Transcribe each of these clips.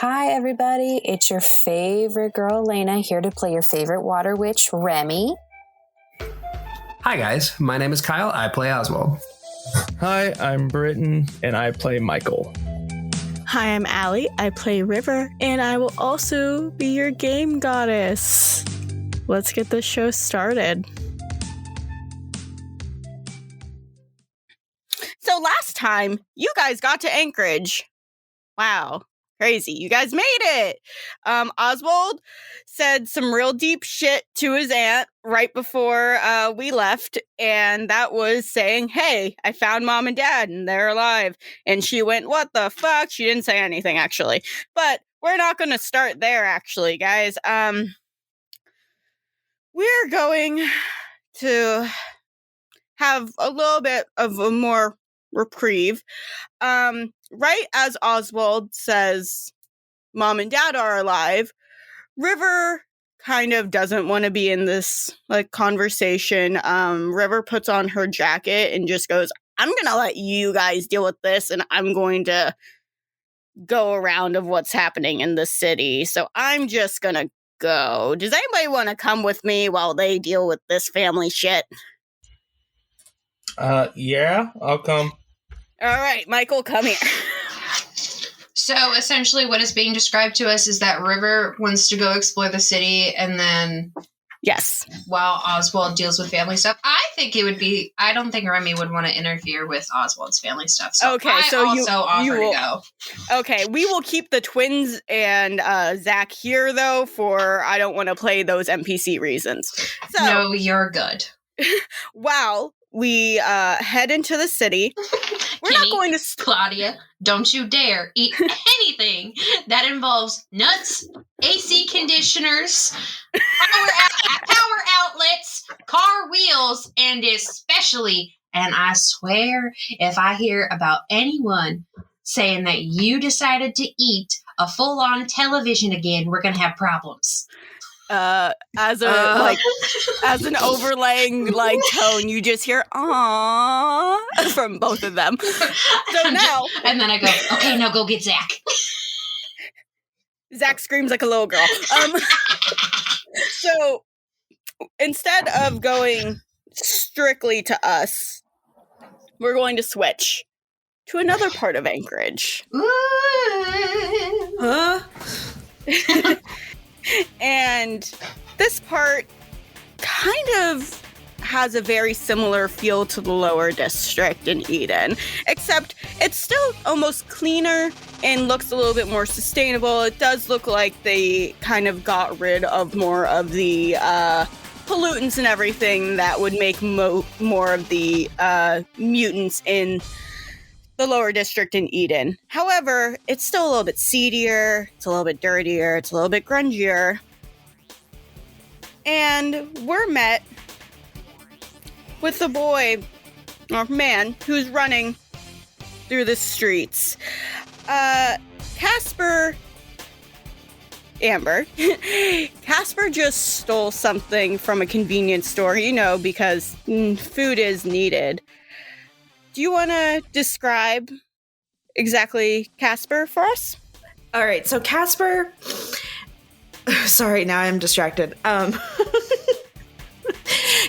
Hi, everybody. It's your favorite girl, Elena, here to play your favorite water witch, Remy. Hi, guys. My name is Kyle. I play Oswald. Hi, I'm Britton, and I play Michael. Hi, I'm Allie. I play River, and I will also be your game goddess. Let's get this show started. So last time, you guys got to Anchorage. Wow. Crazy. You guys made it. Oswald said some real deep shit to his aunt right before we left. And that was saying, hey, I found mom and dad and they're alive. And she went, what the fuck? She didn't say anything, actually. But we're not going to start there, actually, guys. We're going to have a little bit of a more reprieve. Right as Oswald says mom and dad are alive, River kind of doesn't want to be in this conversation. River puts on her jacket and just goes, I'm gonna let you guys deal with this, and I'm going to go around of what's happening in the city. So I'm just gonna go. Does anybody want to come with me while they deal with this family shit? Yeah, I'll come. All right, Michael, come here. So essentially what is being described to us is that River wants to go explore the city, and then yes, while Oswald deals with family stuff, I don't think Remy would want to interfere with Oswald's family stuff. So okay, so I also offer to go. Okay, we will keep the twins and Zach here, though, for I don't want to play those NPC reasons. So, no, you're good. Wow. We head into the city. We're Kenny, not going to... Claudia, don't you dare eat anything that involves nuts, AC conditioners, power outlets, car wheels, and especially, and I swear, if I hear about anyone saying that you decided to eat a full-on television again, we're going to have problems. As an overlaying tone, you just hear "aww" from both of them. So now, and then I go, okay, now go get Zach. Zach screams like a little girl. So instead of going strictly to us, we're going to switch to another part of Anchorage. Huh? And this part kind of has a very similar feel to the lower district in Eden, except it's still almost cleaner and looks a little bit more sustainable. It does look like they kind of got rid of more of the pollutants and everything that would make more of the mutants in the lower district in Eden. However, it's still a little bit seedier, it's a little bit dirtier, it's a little bit grungier. And we're met with a boy, or man, who's running through the streets. Casper Casper just stole something from a convenience store, because food is needed. Do you want to describe exactly Casper for us? All right, so Casper... Sorry, now I'm distracted.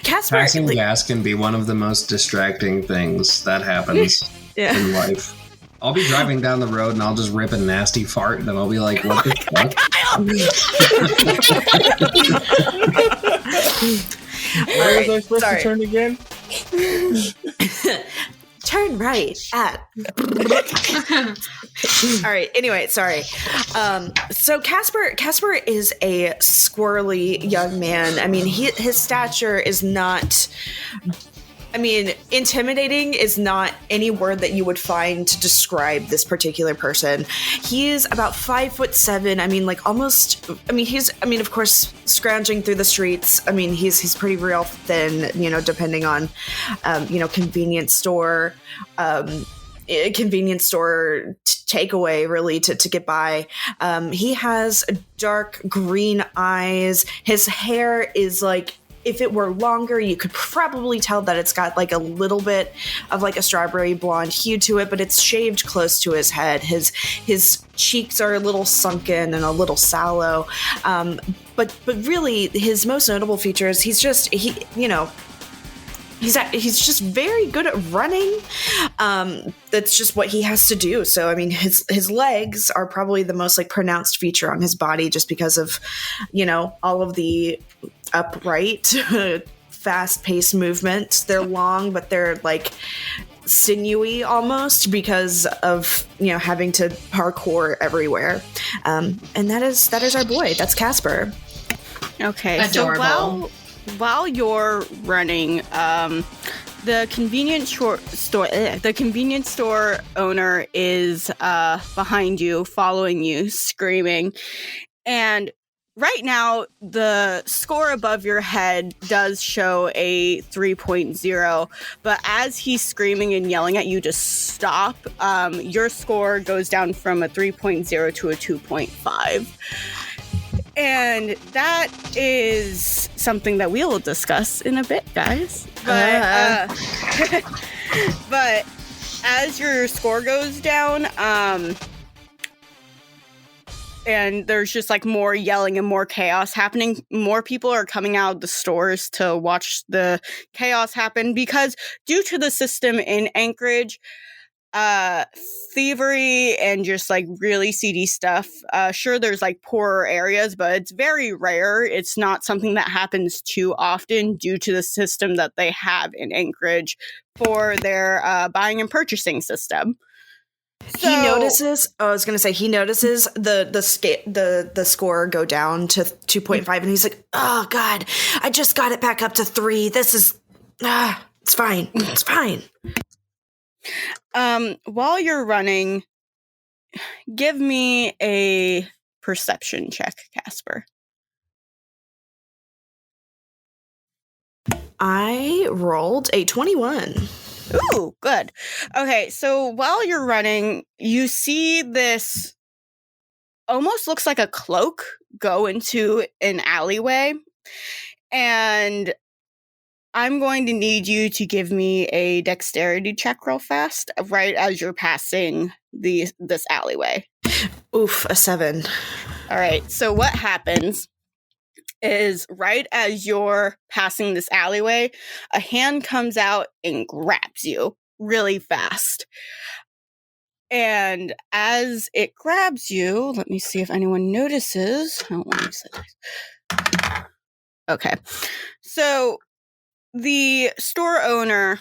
Casper... Passing gas can be one of the most distracting things that happens in life. I'll be driving down the road and I'll just rip a nasty fart and then I'll be like, what the fuck? Where was I supposed to turn again? Turn right at. All right. Anyway, sorry. So Casper is a squirrely young man. I mean, his stature is not. I mean, intimidating is not any word that you would find to describe this particular person. He is about 5'7". I mean, of course, scrounging through the streets. I mean, he's pretty real thin, depending on, convenience store takeaway really to get by. He has dark green eyes. His hair is if it were longer, you could probably tell that it's got like a little bit of like a strawberry blonde hue to it, but it's shaved close to his head. His cheeks are a little sunken and a little sallow. But really, his most notable feature is he's just very good at running. That's just what he has to do. So, I mean, his legs are probably the most like pronounced feature on his body, just because of, all of the upright, fast-paced movements. They're long, but they're like sinewy almost because of having to parkour everywhere. And that is our boy. That's Casper. Okay, adorable. So while you're running, the convenience store owner is behind you, following you, screaming. And right now, the score above your head does show a 3.0, but as he's screaming and yelling at you to stop, your score goes down from a 3.0 to a 2.5. And that is something that we will discuss in a bit, guys. But but as your score goes down, and there's just like more yelling and more chaos happening, more people are coming out of the stores to watch the chaos happen, because due to the system in Anchorage, thievery and just like really seedy stuff. Sure, there's like poorer areas, but it's very rare. It's not something that happens too often due to the system that they have in Anchorage for their buying and purchasing system. So, he notices the score go down to 2.5, and he's like, "Oh God, I just got it back up to 3. This is it's fine. It's fine." While you're running, give me a perception check, Casper. I rolled a 21. Ooh, good. Okay, so while you're running, you see this almost looks like a cloak go into an alleyway, and I'm going to need you to give me a dexterity check real fast, right as you're passing this alleyway. Oof, a 7. All right, so what happens is right as you're passing this alleyway, a hand comes out and grabs you really fast. And as it grabs you, let me see if anyone notices. Oh, let me see. Okay, so the store owner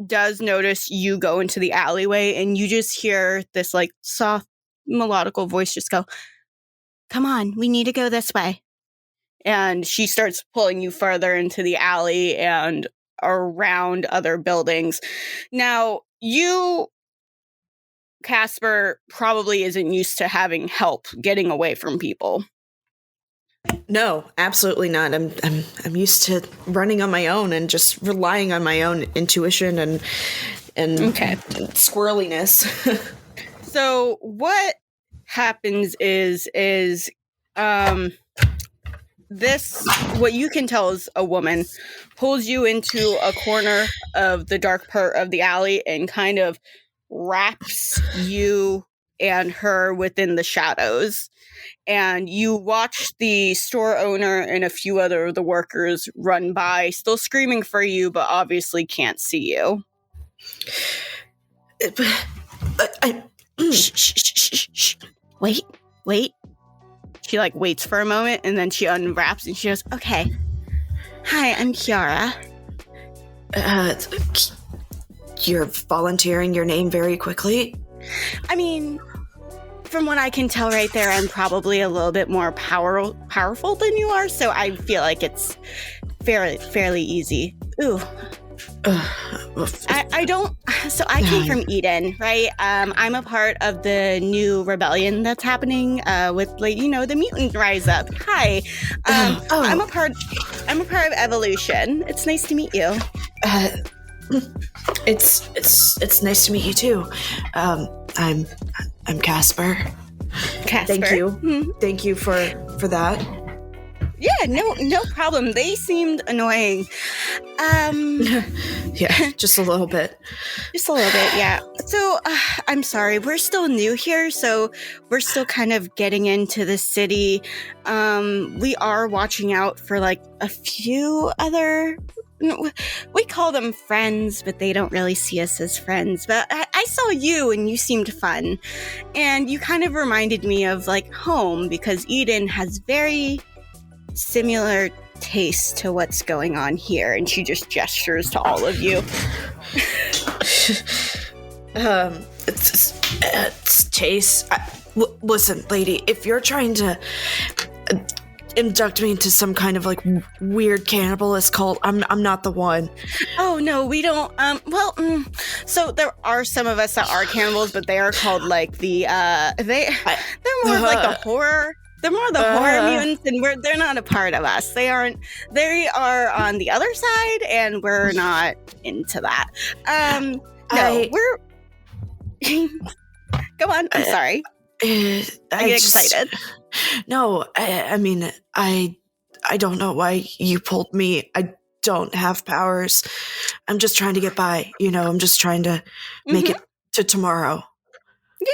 does notice you go into the alleyway, and you just hear this like soft melodical voice just go, "Come on, we need to go this way." And she starts pulling you further into the alley and around other buildings. Now, you, Casper, probably isn't used to having help getting away from people. No, absolutely not. I'm used to running on my own and just relying on my own intuition and squirreliness. So what happens is this, what you can tell is a woman pulls you into a corner of the dark part of the alley and kind of wraps you and her within the shadows. And you watch the store owner and a few other of the workers run by, still screaming for you, but obviously can't see you. Shh. Wait. She like waits for a moment, and then she unwraps and she goes, "Okay. Hi, I'm Kiara." You're volunteering your name very quickly. I mean, from what I can tell right there, I'm probably a little bit more powerful than you are, so I feel like it's fairly easy. Ooh. I came from Eden, right? I'm a part of the new rebellion that's happening with, like, the mutant rise up. Hi. I'm a part of Evolution. It's nice to meet you. It's nice to meet you too. I'm Casper. Casper. Thank you. Mm-hmm. Thank you for that. Yeah, no problem. They seemed annoying. Yeah, just a little bit. Just a little bit, yeah. So, I'm sorry, we're still new here, so we're still kind of getting into the city. We are watching out for like a few other. We call them friends, but they don't really see us as friends. But I saw you, and you seemed fun, and you kind of reminded me of like home because Eden has very similar taste to what's going on here, and she just gestures to all of you. It's taste. Listen, lady, if you're trying to induct me into some kind of like weird cannibalist cult, I'm not the one. Oh no, we don't. So there are some of us that are cannibals, but they are called like the they're more of like the horror. They're more the horror mutants, and they're not a part of us. They are on the other side, and we're not into that. We're. Go on. I'm sorry. I get excited. No, I mean, I don't know why you pulled me. I don't have powers. I'm just trying to get by. I'm just trying to make it to tomorrow.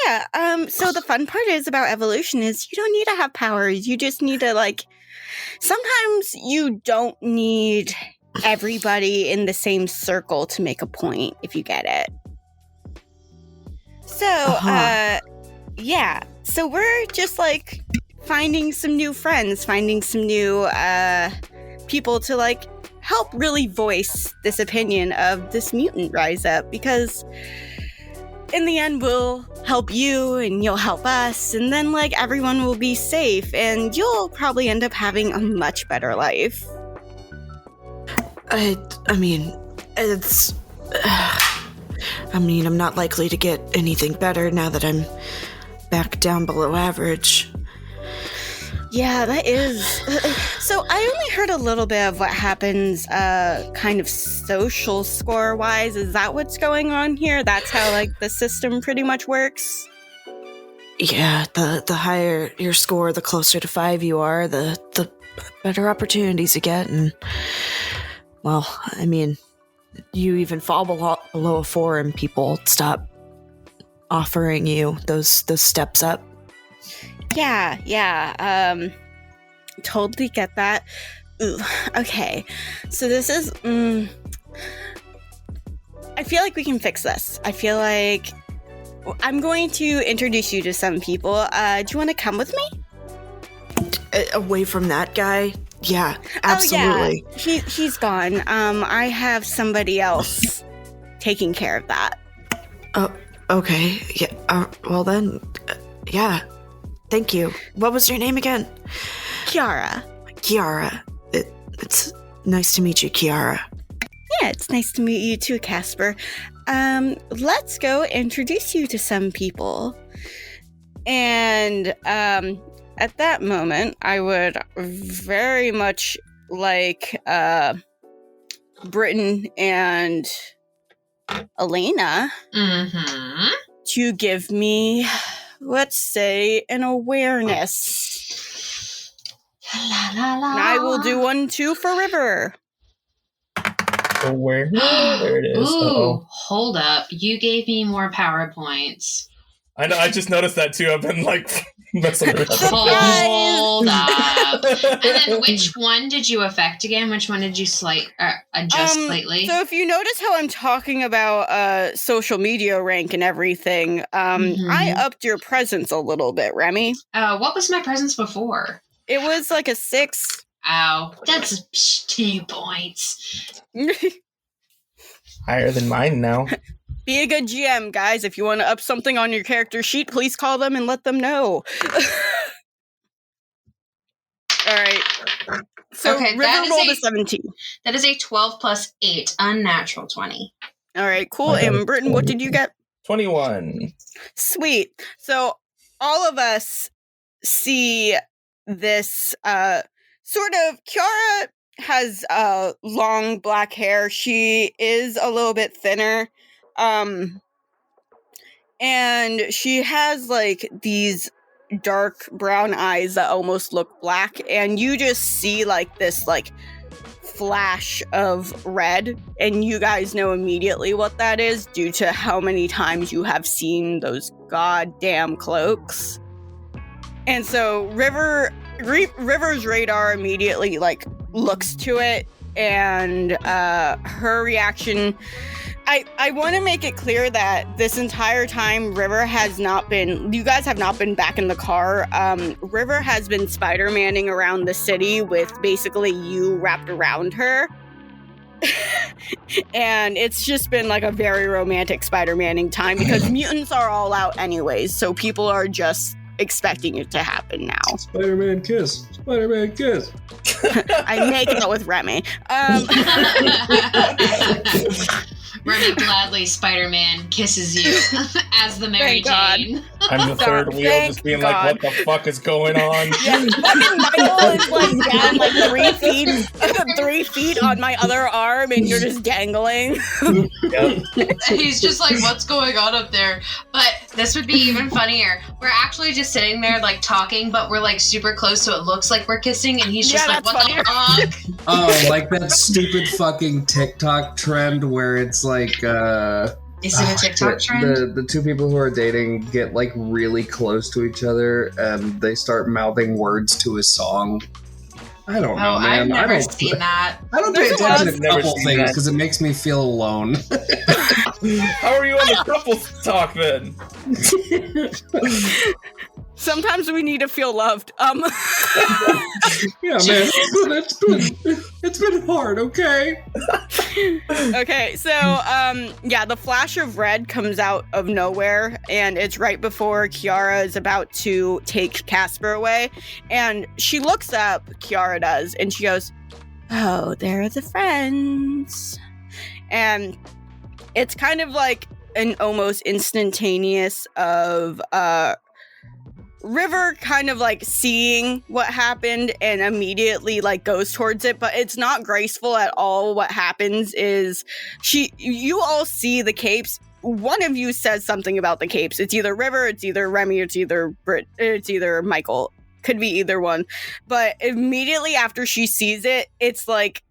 Yeah. So the fun part is about evolution is you don't need to have powers. You just need to sometimes you don't need everybody in the same circle to make a point, if you get it. So, yeah. So we're just finding some new friends, finding some new people to help really voice this opinion of this mutant rise up, because in the end we'll help you and you'll help us, and then everyone will be safe and you'll probably end up having a much better life. I mean, it's I'm not likely to get anything better now that I'm back down below average. Yeah, that is. So I only heard a little bit of what happens kind of social score-wise. Is that what's going on here? That's how, the system pretty much works? Yeah, the higher your score, the closer to 5 you are, the better opportunities you get. And, well, I mean, you even fall below a 4 and people stop offering you those steps up. Yeah. Totally get that. Ooh, okay. So this is... I feel like we can fix this. I feel like I'm going to introduce you to some people. Do you want to come with me? Away from that guy? Yeah, absolutely. Oh, yeah. He's gone. I have somebody else taking care of that. Oh, okay. Yeah. Well then, yeah. Thank you. What was your name again? Kiara. It's nice to meet you, Kiara. Yeah, it's nice to meet you too, Casper. Let's go introduce you to some people. And at that moment, I would very much like Britton and Elena to give me, let's say, an awareness. La, la, la. And I will do 1, 2 for River. Where? There it is. Ooh, hold up. You gave me more power points. I know. I just noticed that too. I've been messing around. Hold up. And then which one did you affect again? Which one did you adjust slightly? So if you notice how I'm talking about social media rank and everything, I upped your presence a little bit, Remy. What was my presence before? It was a 6. Ow. That's 2 points. Higher than mine now. Be a good GM, guys. If you want to up something on your character sheet, please call them and let them know. All right. So okay, River rolled a 17. That is a 12 plus 8, unnatural 20. All right, cool. And Britton, what did you get? 21. Sweet. So all of us see this sort of... Kiara has long black hair. She is a little bit thinner. And she has these dark brown eyes that almost look black, and you just see like this like flash of red, and you guys know immediately what that is due to how many times you have seen those goddamn cloaks. And so River's radar immediately like looks to it, and her reaction, I want to make it clear that this entire time you guys have not been back in the car. River has been Spider-Manning around the city with basically you wrapped around her. And it's just been like a very romantic Spider-Manning time because mutants are all out anyways, so people are just expecting it to happen now. Spider-Man kiss. Spider-Man kiss. I make out with Remy. Remy gladly Spider-Man kisses you as the Mary Jane. I'm the third wheel just being like, what the fuck is going on? Yeah, fucking Michael is like down like 3 feet on my other arm, and you're just dangling. Yep. He's just like, what's going on up there? But this would be even funnier. We're actually just sitting there like talking, but we're like super close, so it looks like we're kissing, and he's just like, what funnier. The fuck? Oh, like that stupid fucking TikTok trend where it's like, is it a TikTok trend? The two people who are dating get like really close to each other and they start mouthing words to a song. I don't know, man. I've never seen that. I don't pay attention to couple things because it makes me feel alone. How are you on the couples talk then? Sometimes we need to feel loved. Yeah, man. It's been hard, okay? Okay, so, yeah, the flash of red comes out of nowhere, and it's right before Kiara is about to take Casper away, and she looks up, Kiara does, and she goes, oh, they're the friends. And it's kind of like an almost instantaneous of, River kind of like seeing what happened and immediately like goes towards it, but it's not graceful at all. What happens is you all see the capes. One of you says something about the capes. It's either River, it's either Remy, it's either it's either Michael. Could be either one. But immediately after she sees it, it's like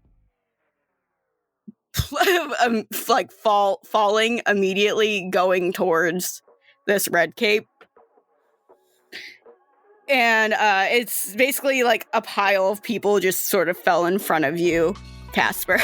like falling immediately going towards this red cape. And it's basically like a pile of people just sort of fell in front of you, Casper.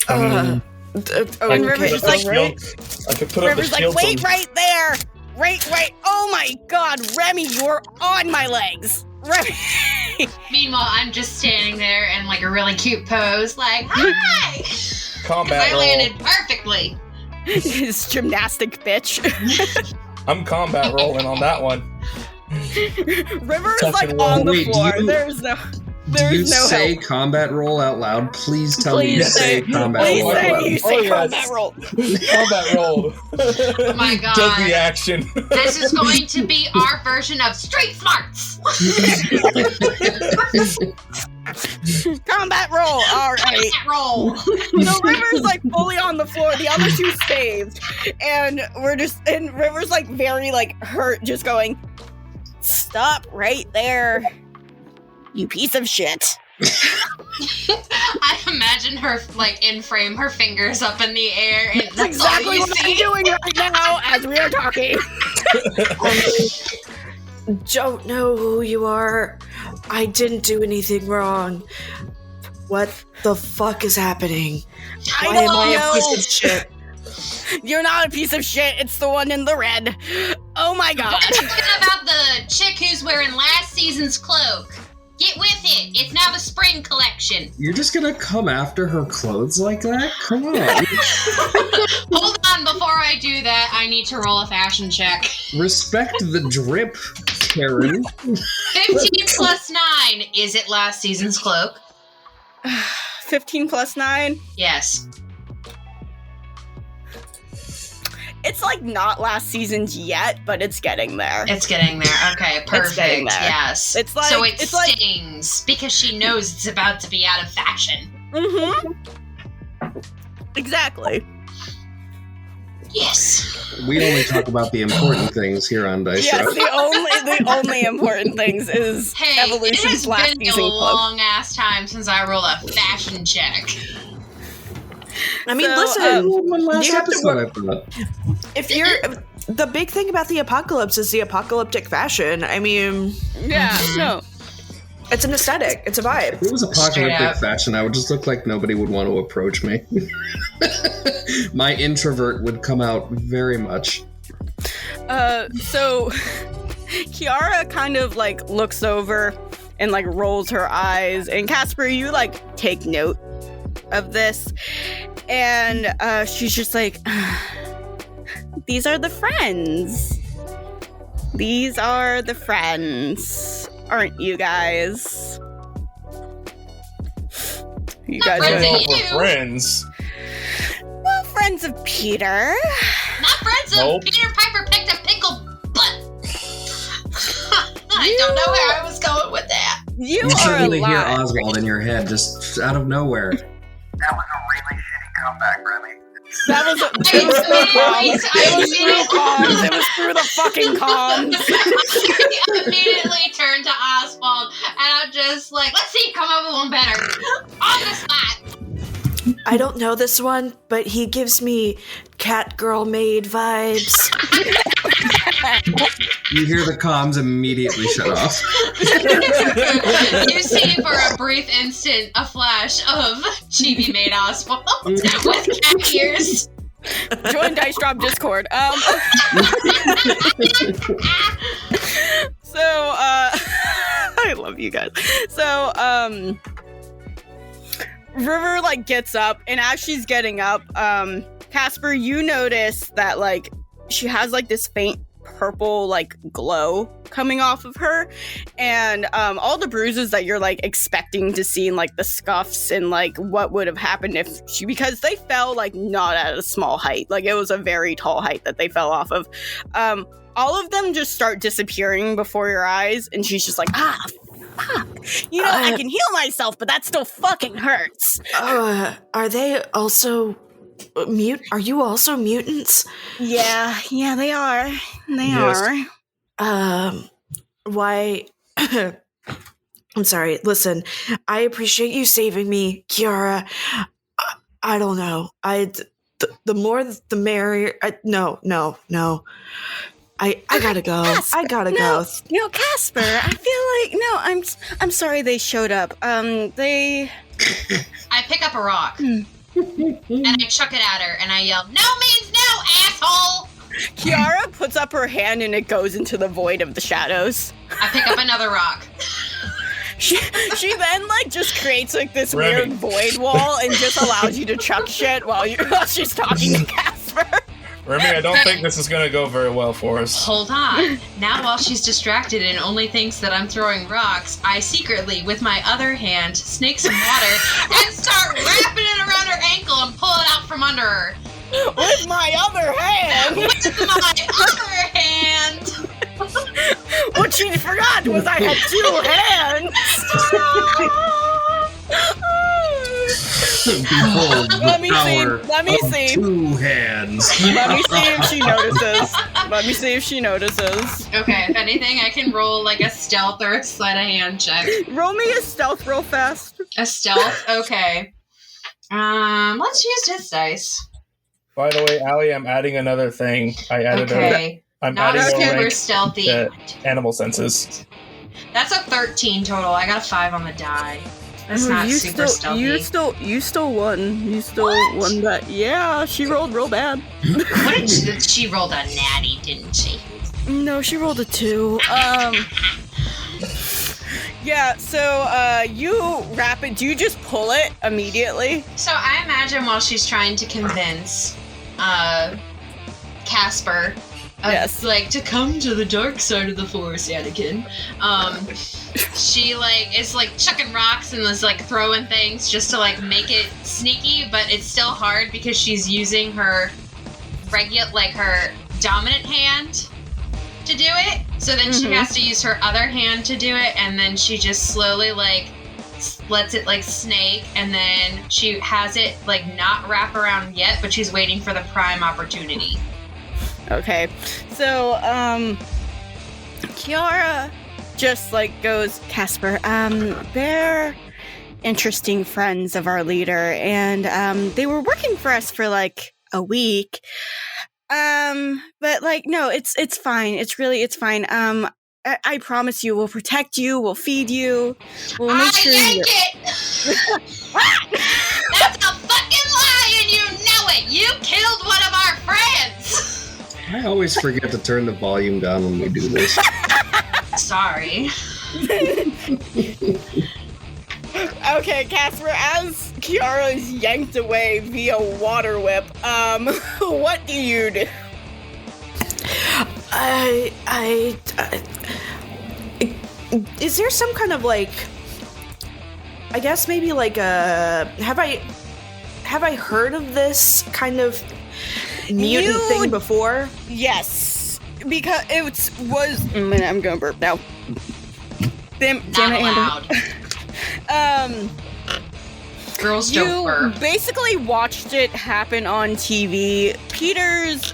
I River's just like, River's like, wait right there! Wait! Oh my god, Remy, you're on my legs! Remy! Meanwhile, I'm just standing there in like a really cute pose, like, hi! Combat roll. I landed perfectly. His gymnastic bitch. I'm combat rolling on that one. River's like on the floor. There's no say help. Combat roll out loud? Please tell me you say combat roll out loud. You say combat roll. Combat roll. Oh my god. Does the action. This is going to be our version of Street Smarts. Combat roll. All right. Combat roll. So River's like fully on the floor. The other two saved, and River's like very like hurt, just going, stop right there, you piece of shit. I imagine her like in frame, her fingers up in the air, and that's exactly what I'm doing right now as we are talking. Don't know who you are. I didn't do anything wrong. What the fuck is happening? Why am I a piece of shit? You're not a piece of shit. It's the one in the red. Oh my god. I'm talking about the chick who's wearing last season's cloak. Get with it. It's now the spring collection. You're just gonna come after her clothes like that? Come on. Hold on, before I do that, I need to roll a fashion check. Respect the drip, Karen. 15 plus 9. Is it last season's cloak? 15 plus 9? Yes. It's like not last season's yet, but it's getting there. It's getting there. Okay, perfect. It's getting there. Yes. It's like, so it stings because she knows it's about to be out of fashion. Mm-hmm. Exactly. Yes. We only talk about the important things here on Dice Yes, Rock. the only important things is Hey, Evolution's it last has been season a club. long ass time since I rolled a fashion check. I mean, So, listen, One last you have to episode, work. I thought. If you're the big thing about the apocalypse is the apocalyptic fashion. I mean, Yeah, no. it's an aesthetic. It's a If vibe. it was Straight apocalyptic up. fashion, I would just look like nobody would want to approach me. My introvert would come out very much. So Kiara kind of like looks over and like rolls her eyes, and Casper, you like take note of this, and she's just like, these are the friends. These are the friends, aren't you guys? You Not guys friends are of We're you. friends. well, friends of Peter. Not friends of Nope. Peter Piper picked a pickled butt. I don't know where I was going with that. You You are suddenly hear alive. Oswald in your head just out of nowhere. That was a really shitty comeback, Remy. That was I it was through the fucking comms. I immediately turned to Oswald and I'm just like, let's see, come up with one better. On the spot. I don't know this one, but he gives me cat girl maid vibes. You hear the comms immediately shut off. You see for a brief instant a flash of Chibi made Oswald with cat ears. Join Dice Drop Discord. So, I love you guys. So, River, like, gets up, and as she's getting up, Casper, you notice that, like, she has, like, this faint purple, like, glow coming off of her, and, all the bruises that you're, like, expecting to see, and, like, the scuffs, and, like, what would have happened if she, because they fell, like, not at a small height, like, it was a very tall height that they fell off of, all of them just start disappearing before your eyes, and she's just like, fuck. You know, I can heal myself, but that still fucking hurts. Are they also Are you also mutants? Yeah, they are. They Yes. are. Why? I'm sorry. Listen, I appreciate you saving me, Kiara. I don't know. The more the merrier. No. I gotta go. Casper, I gotta no. go. No, Casper, I feel like I'm sorry they showed up. They I pick up a rock and I chuck it at her and I yell, "No means no, asshole!" Kiara puts up her hand and it goes into the void of the shadows. I pick up another rock. She then like just creates like this Remy. weird void wall and just allows you to chuck shit while she's talking to Casper. Remy, I don't think this is going to go very well for us. Hold on. Now while she's distracted and only thinks that I'm throwing rocks, I secretly, with my other hand, snake some water and start wrapping it around her ankle and pull it out from under her. With my other hand. With my other hand! What she forgot was I had two hands. Behold the Let me see. power Let me of see. two hands. Let me see if she notices. Let me see if she notices. Okay, if anything, I can roll like a stealth or a sleight of hand check. Roll me a stealth real fast. A stealth? Okay. Let's use this dice. By the way, Allie, I'm adding another thing. Okay. I'm Not adding a super rank stealthy. to animal senses. That's a 13 total. I got a 5 on the die. That's not super stealthy. You still won. You still What? won that. Yeah, she rolled real bad. What did she rolled a natty, didn't she? No, she rolled a 2. Yeah, so you wrap it. Do you just pull it immediately? So I imagine while she's trying to convince Casper Yes. like to come to the dark side of the force, Anakin. She like is like chucking rocks and is like throwing things just to like make it sneaky, but it's still hard because she's using her her dominant hand to do it. So then she has to use her other hand to do it, and then she just slowly like lets it like snake, and then she has it like not wrap around yet, but she's waiting for the prime opportunity. Okay, so Kiara just like goes, Casper, they're interesting friends of our leader, and they were working for us for like a week. But like, no, it's fine. It's fine. I promise you, we'll protect you, we'll feed you, we'll make sure yank it! That's a fucking lie, and you know it! You killed one of our friends! I always forget to turn the volume down when we do this. Sorry. Okay, Casper, as Kiara is yanked away via water whip, what do you do? Is there some kind of like, I guess maybe like have I heard of this kind of mutant thing before? Yes, because it was. I'm going to burp now. Damn it, Amber. Girls don't burp. You basically watched it happen on TV. Peter's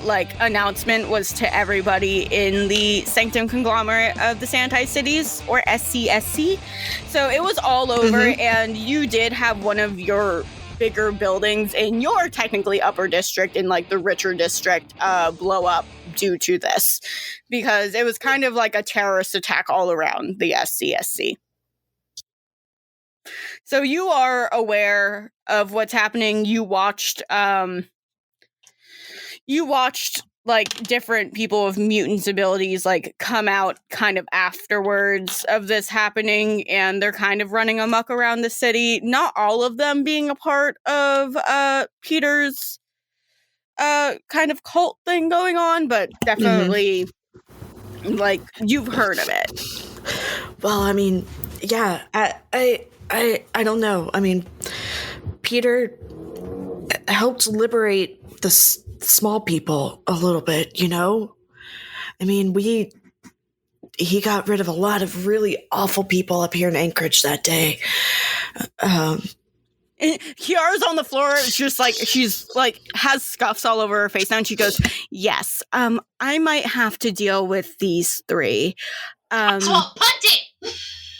like announcement was to everybody in the Sanctum Conglomerate of the Sanitized Cities, or SCSC. So it was all over, and you did have one of your bigger buildings in your technically upper district, in like the richer district, blow up due to this, because it was kind of like a terrorist attack all around the SCSC. So you are aware of what's happening. You watched like different people with mutants abilities like come out kind of afterwards of this happening, and they're kind of running amok around the city. Not all of them being a part of Peter's kind of cult thing going on, but definitely like you've heard of it. Well, I mean, yeah, I don't know. I mean, Peter helped liberate the small people a little bit, you know? I mean, he got rid of a lot of really awful people up here in Anchorage that day. And Kiara's on the floor. It's just like, she's like, has scuffs all over her face now, and she goes, yes, I might have to deal with these three. Oswald, punt it!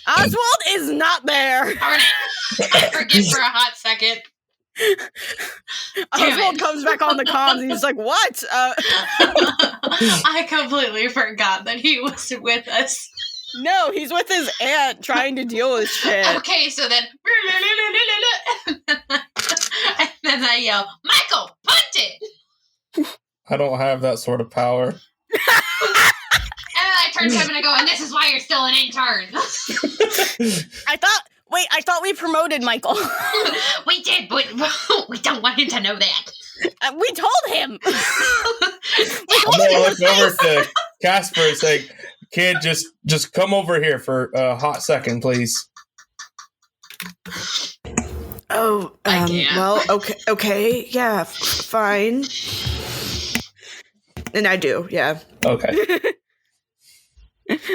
Oswald is not there. Darn it. I forget for a hot second. Oswald comes back on the comms and he's like, what? I completely forgot that he was with us. No, he's with his aunt trying to deal with shit. Okay, so then and then I yell, Michael, punt it! I don't have that sort of power. And then I turn to him and I go, and this is why you're still an intern. I thought we promoted Michael. We did, but we don't want him to know that. We told him. I'm gonna look over to Casper and say, kid, just come over here for a hot second, please. Oh, well, okay, yeah, fine. And I do, yeah. Okay.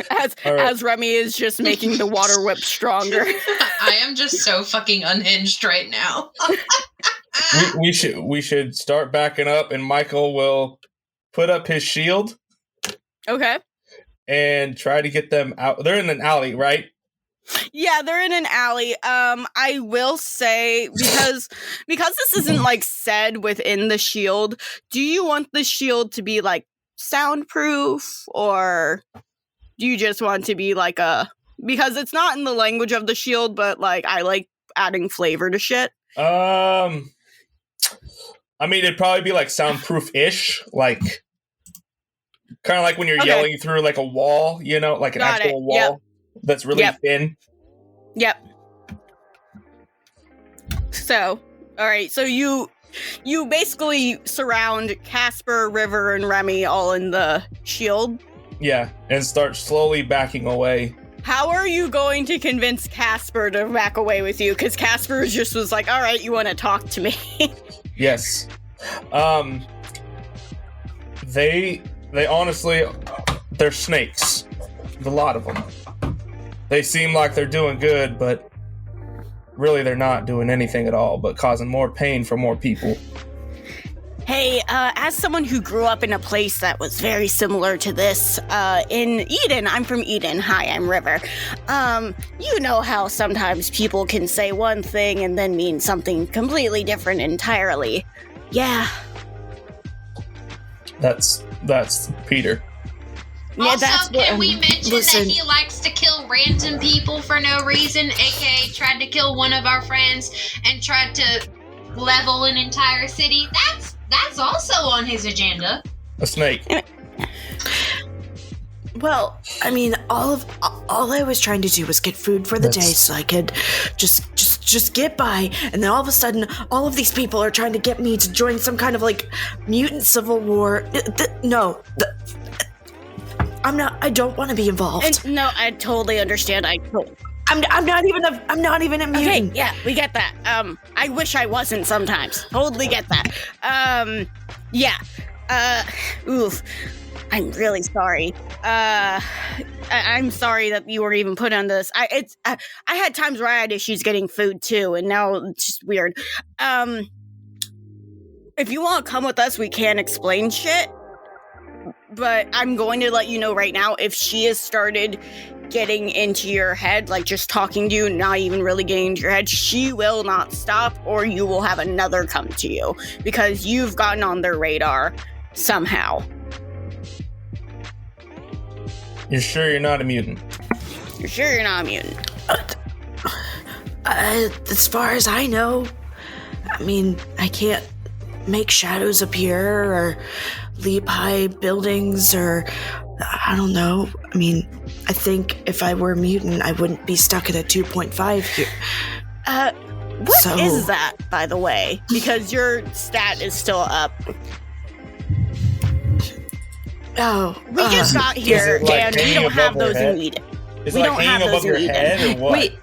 As Remy is just making the water whip stronger. I am just so fucking unhinged right now. we should start backing up, and Michael will put up his shield. Okay. And try to get them out. They're in an alley, right? Yeah, they're in an alley. I will say, because this isn't like said within the shield, do you want the shield to be like soundproof, or do you just want to be like because it's not in the language of the shield, but like I like adding flavor to shit. I mean, it'd probably be like soundproof-ish, like kind of like when you're yelling through like a wall, you know, like an actual wall that's really thin. Yep. So, all right. So you basically surround Casper, River, and Remy all in the shield. Yeah, and start slowly backing away. How are you going to convince Casper to back away with you? Because Casper just was like, all right, you want to talk to me. Yes. They honestly, they're snakes. A lot of them. They seem like they're doing good, but really they're not doing anything at all but causing more pain for more people. Hey, as someone who grew up in a place that was very similar to this, in Eden, I'm from Eden. Hi, I'm River. You know how sometimes people can say one thing and then mean something completely different entirely. Yeah. That's Peter. Yeah, Also, can we mention that he likes to kill random people for no reason, aka tried to kill one of our friends and tried to level an entire city? That's also on his agenda. A snake. Well, I mean, all I was trying to do was get food for the day so I could just get by, and then all of a sudden, all of these people are trying to get me to join some kind of, like, mutant civil war. I don't want to be involved. No, I totally understand. I'm not even a mutant. Okay, yeah, we get that. I wish I wasn't sometimes. Totally get that. Oof. I'm really sorry. I'm sorry that you were even put on this. I had times where I had issues getting food too, and now it's just weird. If you want to come with us, we can explain shit. But I'm going to let you know right now, if she has started getting into your head, like just talking to you, not even really getting into your head, she will not stop, or you will have another come to you, because you've gotten on their radar somehow. You're sure you're not a mutant? You're sure you're not a mutant? As far as I know, I mean, I can't make shadows appear or leap high buildings, or I don't know. I mean, I think if I were a mutant, I wouldn't be stuck at a 2.5 here. What is that, by the way? Because your stat is still up. Oh, we just got here, like and we don't have those in Eden. Is it like hanging above your head, or what? Wait.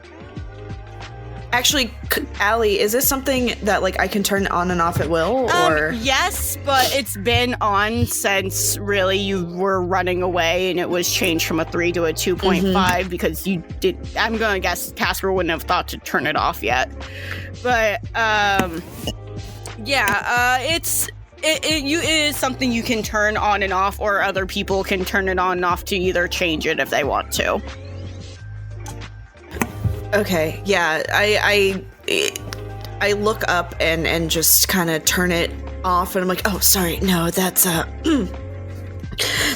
Actually, Allie, is this something that, like, I can turn on and off at will, or? Yes, but it's been on since, really, you were running away, and it was changed from a 3 to a 2.5, because you did, I'm gonna guess Casper wouldn't have thought to turn it off yet. But, it is something you can turn on and off, or other people can turn it on and off to either change it if they want to. Okay, yeah, I look up and just kind of turn it off, and I'm like, oh, sorry, no, that's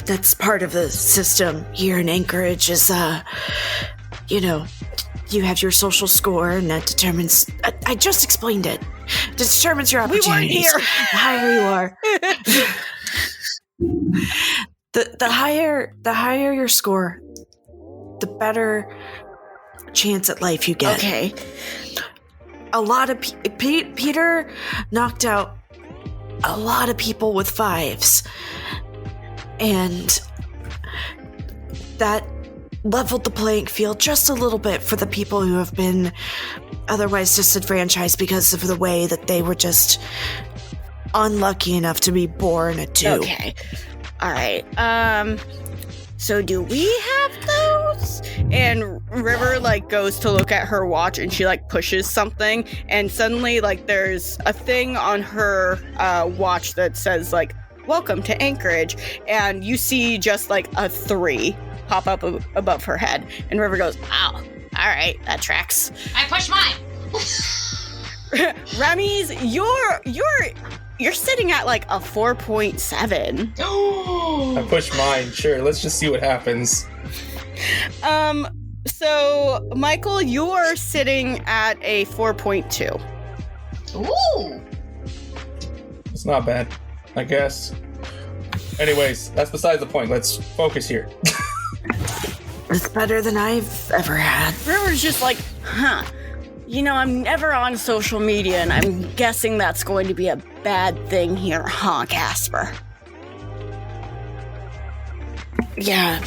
that's part of the system here in Anchorage. Is you know, you have your social score, and that determines. I just explained it. It determines your opportunities. We weren't here. The higher you are, the higher your score, the better chance at life you get. Okay. A lot of Peter knocked out a lot of people with 5s, and that leveled the playing field just a little bit for the people who have been otherwise disenfranchised because of the way that they were just unlucky enough to be born a 2. Okay. All right. So do we have those? And River, like, goes to look at her watch, and she, like, pushes something, and suddenly, like, there's a thing on her watch that says, like, welcome to Anchorage, and you see just, like, a 3 pop up above her head, and River goes, "Ow, all right, that tracks." I push mine. Remy's, you're sitting at, like, a 4.7. I push mine. Sure, let's just see what happens. So, Michael, you're sitting at a 4.2. Ooh. It's not bad, I guess. Anyways, that's besides the point. Let's focus here. It's better than I've ever had. River's just like, you know, I'm never on social media, and I'm guessing that's going to be a bad thing here, huh, Casper? Yeah.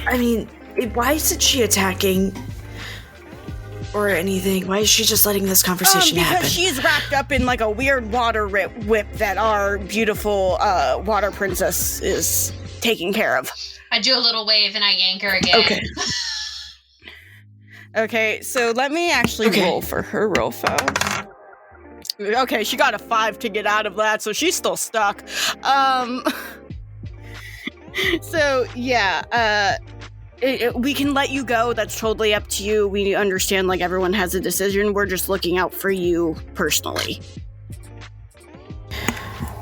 I mean, why isn't she attacking or anything? Why is she just letting this conversation happen? Because she's wrapped up in, like, a weird water whip that our beautiful water princess is taking care of. I do a little wave and I yank her again. Okay. Okay, so let me actually roll for her real fast. Okay, she got a 5 to get out of that, so she's still stuck. So yeah, we can let you go. That's totally up to you. We understand, like, everyone has a decision. We're just looking out for you personally.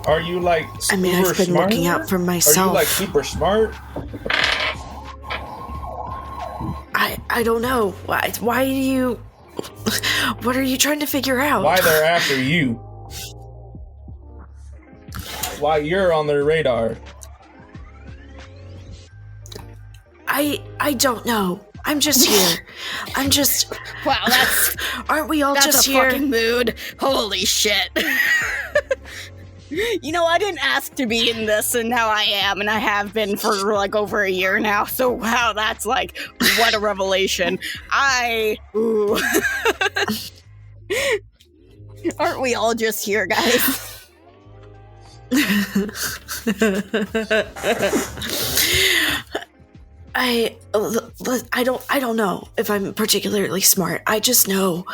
Are you like super I mean, I've been smart? looking out for myself. Are you like super smart? I don't know. Why do you... What are you trying to figure out? Why they're after you? Why you're on their radar? I don't know. I'm just here. I'm just... Wow, that's... Aren't we all that's just a here? fucking mood. Holy shit. You know, I didn't ask to be in this, and now I am, and I have been for, like, over a year now, so wow, that's, like, what a revelation. Ooh. Aren't we all just here, guys? I don't know if I'm particularly smart. I just know,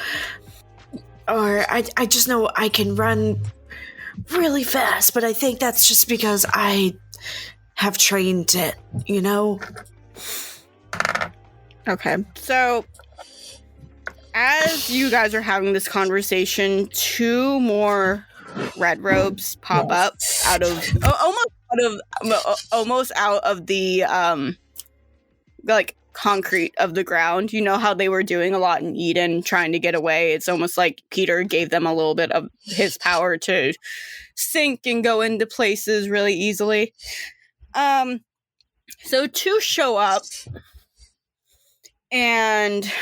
or I just know I can run really fast, but I think that's just because I have trained it, you know? Okay, so as you guys are having this conversation, 2 more red robes pop up almost out of the like concrete of the ground. You know how they were doing a lot in Eden, trying to get away. It's almost like Peter gave them a little bit of his power to sink and go into places really easily. So 2 show up, and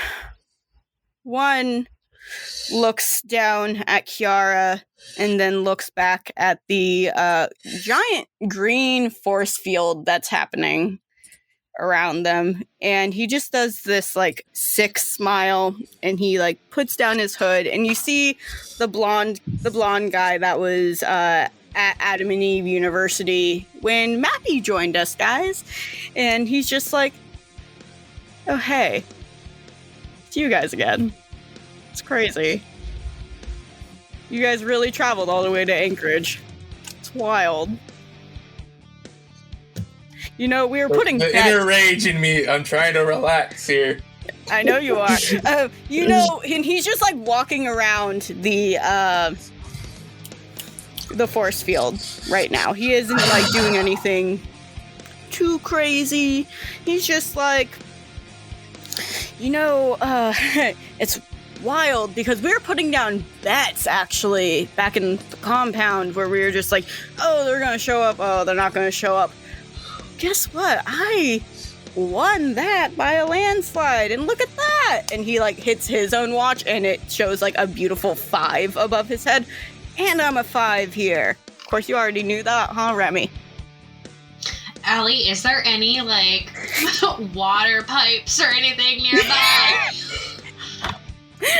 one looks down at Kiara and then looks back at the giant green force field that's happening around them, and he just does this like sick smile, and he like puts down his hood, and you see the blonde guy that was at Adam and Eve University when Mappy joined us, guys, and he's just like, oh hey, it's you guys again. It's crazy. You guys really traveled all the way to Anchorage. It's wild. You know, we were putting the inner rage in me. I'm trying to relax here. I know you are. You know, and he's just like walking around the force field right now. He isn't like doing anything too crazy. He's just like, you know, it's wild because we were putting down bets actually back in the compound where we were just like, oh, they're gonna show up, oh, they're not gonna show up. Guess what? I won that by a landslide, and look at that! And he like hits his own watch, and it shows like a beautiful 5 above his head, and I'm a 5 here. Of course, you already knew that, huh, Remy? Allie, is there any like water pipes or anything nearby?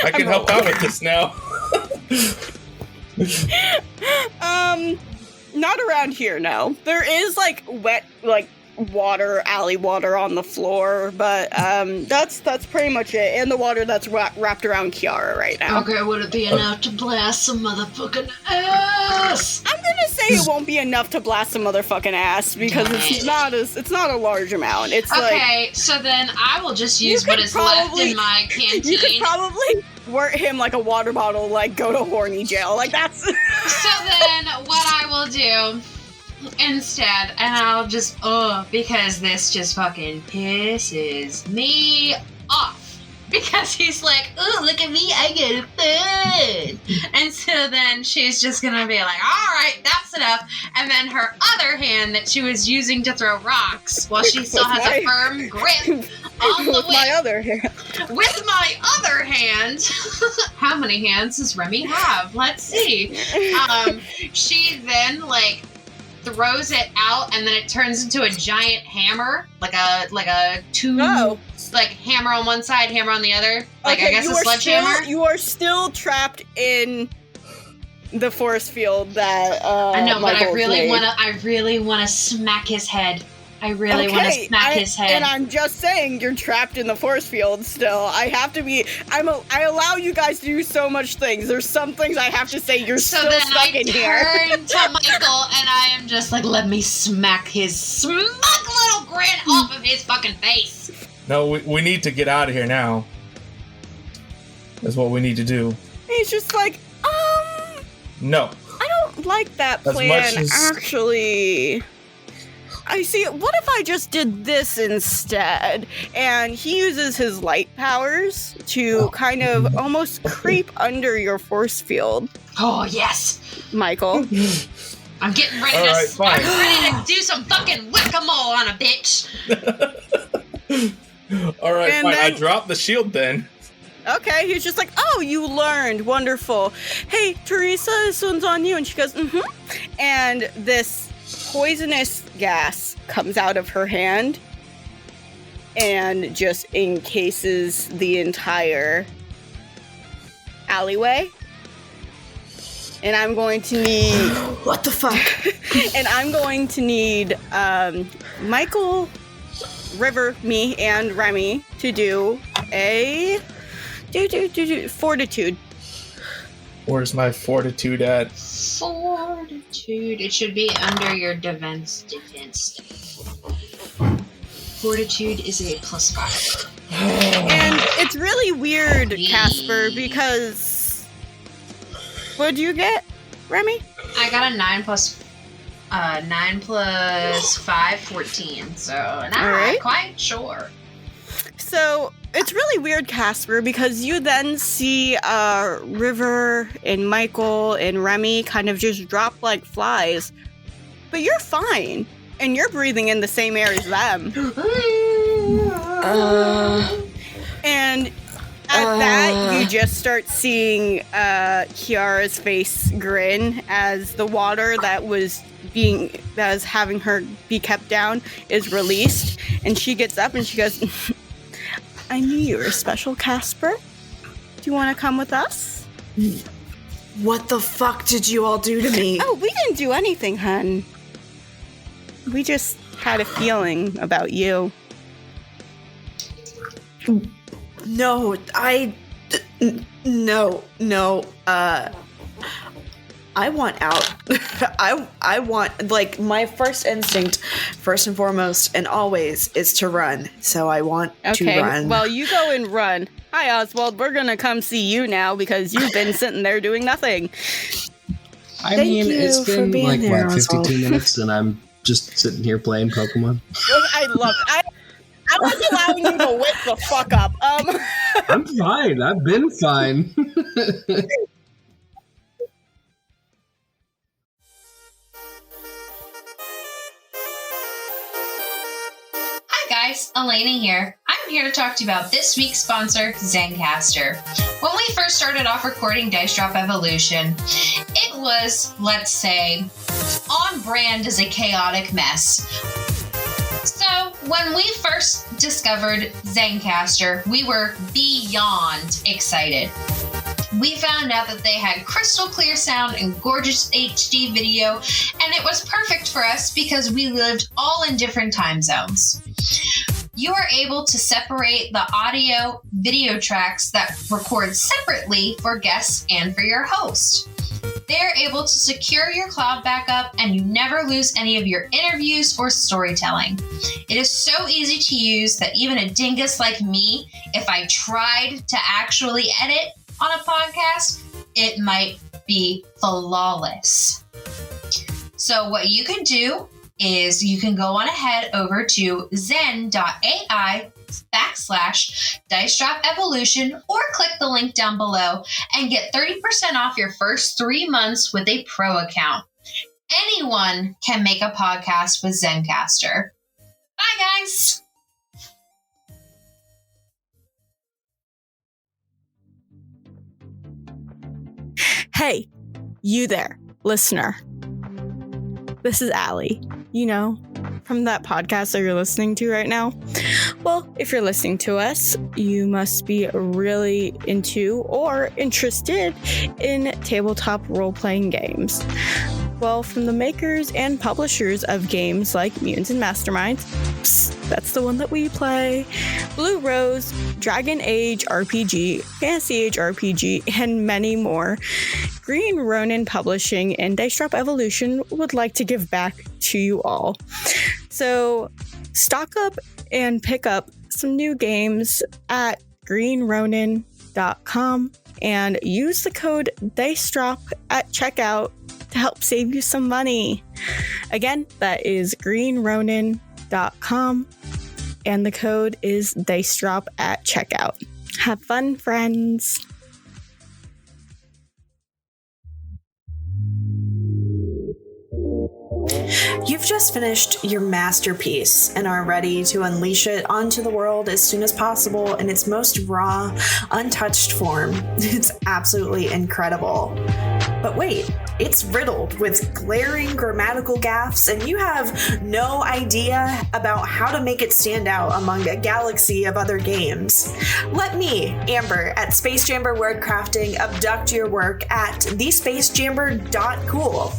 I can help out with this now. Not around here, no. There is like wet, like water, alley water on the floor, but that's pretty much it. And the water that's wrapped around Kiara right now. Okay, would it be enough to blast some motherfucking ass? I'm gonna say it won't be enough to blast some motherfucking ass because it's not a large amount. It's okay, so then I will just use what is left in my canteen. You could probably wort him like a water bottle, like go to horny jail. Like that's. So then, what I will do instead, and I'll just because this just fucking pisses me off. Because he's like, oh, look at me, I get a food. And so then she's just gonna be like, all right, that's enough. And then her other hand that she was using to throw rocks, while she still has a firm grip on the whip. With my other hand. With my other hand. How many hands does Remy have? Let's see. She then, like, throws it out, and then it turns into a giant hammer, like a two, like hammer on one side, hammer on the other. Like okay, I guess a sledgehammer. You are still trapped in the force field that I know, but I really want to smack his head. I really want to smack his head. And I'm just saying, you're trapped in the force field still. I have to be. I allow you guys to do so much things. There's some things I have to say. You're still stuck in here. So then I turn to Michael, and I am just like, let me smack his smug little grin off of his fucking face. No, we need to get out of here now. That's what we need to do. He's just like, No. I don't like that plan, actually. I see. What if I just did this instead? And he uses his light powers to kind of almost creep under your force field. Oh, yes. Michael. I'm getting ready I'm ready to do some fucking whack-a-mole on a bitch. All right, fine. I dropped the shield then. Okay, he's just like, oh, you learned. Wonderful. Hey, Teresa, this one's on you. And she goes, mm-hmm. And this poisonous gas comes out of her hand and just encases the entire alleyway. And I'm going to need... What the fuck? And I'm going to need Michael, River, me, and Remy to do a... Fortitude. Where's my fortitude at? Fortitude. It should be under your defense. Fortitude is a +5. And it's really weird, Casper, because... What'd you get, Remy? I got a 9 plus 5, 14. So not quite sure. So it's really weird, Casper, because you then see River and Michael and Remy kind of just drop like flies. But you're fine. And you're breathing in the same air as them. And at that, you just start seeing Kiara's face grin as the water that was having her be kept down is released. And she gets up and she goes... I knew you were special, Casper. Do you want to come with us? What the fuck did you all do to me? Oh, we didn't do anything, hun. We just had a feeling about you. No, I want out. I want, like, my first instinct, first and foremost, and always, is to run. So I want to run. Well, you go and run. Hi, Oswald. We're going to come see you now because you've been sitting there doing nothing. I mean, it's been like, there, what, 52 Oswald. Minutes, and I'm just sitting here playing Pokemon. I love it. I was allowing you to wake the fuck up. I'm fine. I've been fine. Guys, Elena here. I'm here to talk to you about this week's sponsor, Zencastr. When we first started off recording Dice Drop Evolution, it was, let's say, on brand as a chaotic mess. So, when we first discovered Zencastr, we were beyond excited. We found out that they had crystal clear sound and gorgeous HD video, and it was perfect for us because we lived all in different time zones. You are able to separate the audio video tracks that record separately for guests and for your host. They're able to secure your cloud backup and you never lose any of your interviews or storytelling. It is so easy to use that even a dingus like me, if I tried to actually edit on a podcast, it might be flawless. So what you can do is you can go on ahead over to zen.ai/Dice Drop Evolution or click the link down below and get 30% off your first 3 months with a pro account. Anyone can make a podcast with Zencastr. Bye, guys. Hey, you there, listener. This is Allie, you know, from that podcast that you're listening to right now. Well, if you're listening to us, you must be really into or interested in tabletop role-playing games. Well, from the makers and publishers of games like Mutants and Masterminds, psst, that's the one that we play, Blue Rose, Dragon Age RPG, Fantasy Age RPG, and many more, Green Ronin Publishing and Dice Drop Evolution would like to give back to you all. So stock up and pick up some new games at greenronin.com and use the code DICEDROP at checkout to help save you some money. Again, that is greenronin.com and the code is DICEDROP at checkout. Have fun, friends. You've just finished your masterpiece and are ready to unleash it onto the world as soon as possible in its most raw, untouched form. It's absolutely incredible. But wait, it's riddled with glaring grammatical gaffes, and you have no idea about how to make it stand out among a galaxy of other games. Let me, Amber, at TheSpaceJamber Wordcrafting, abduct your work at TheSpaceJamber.cool.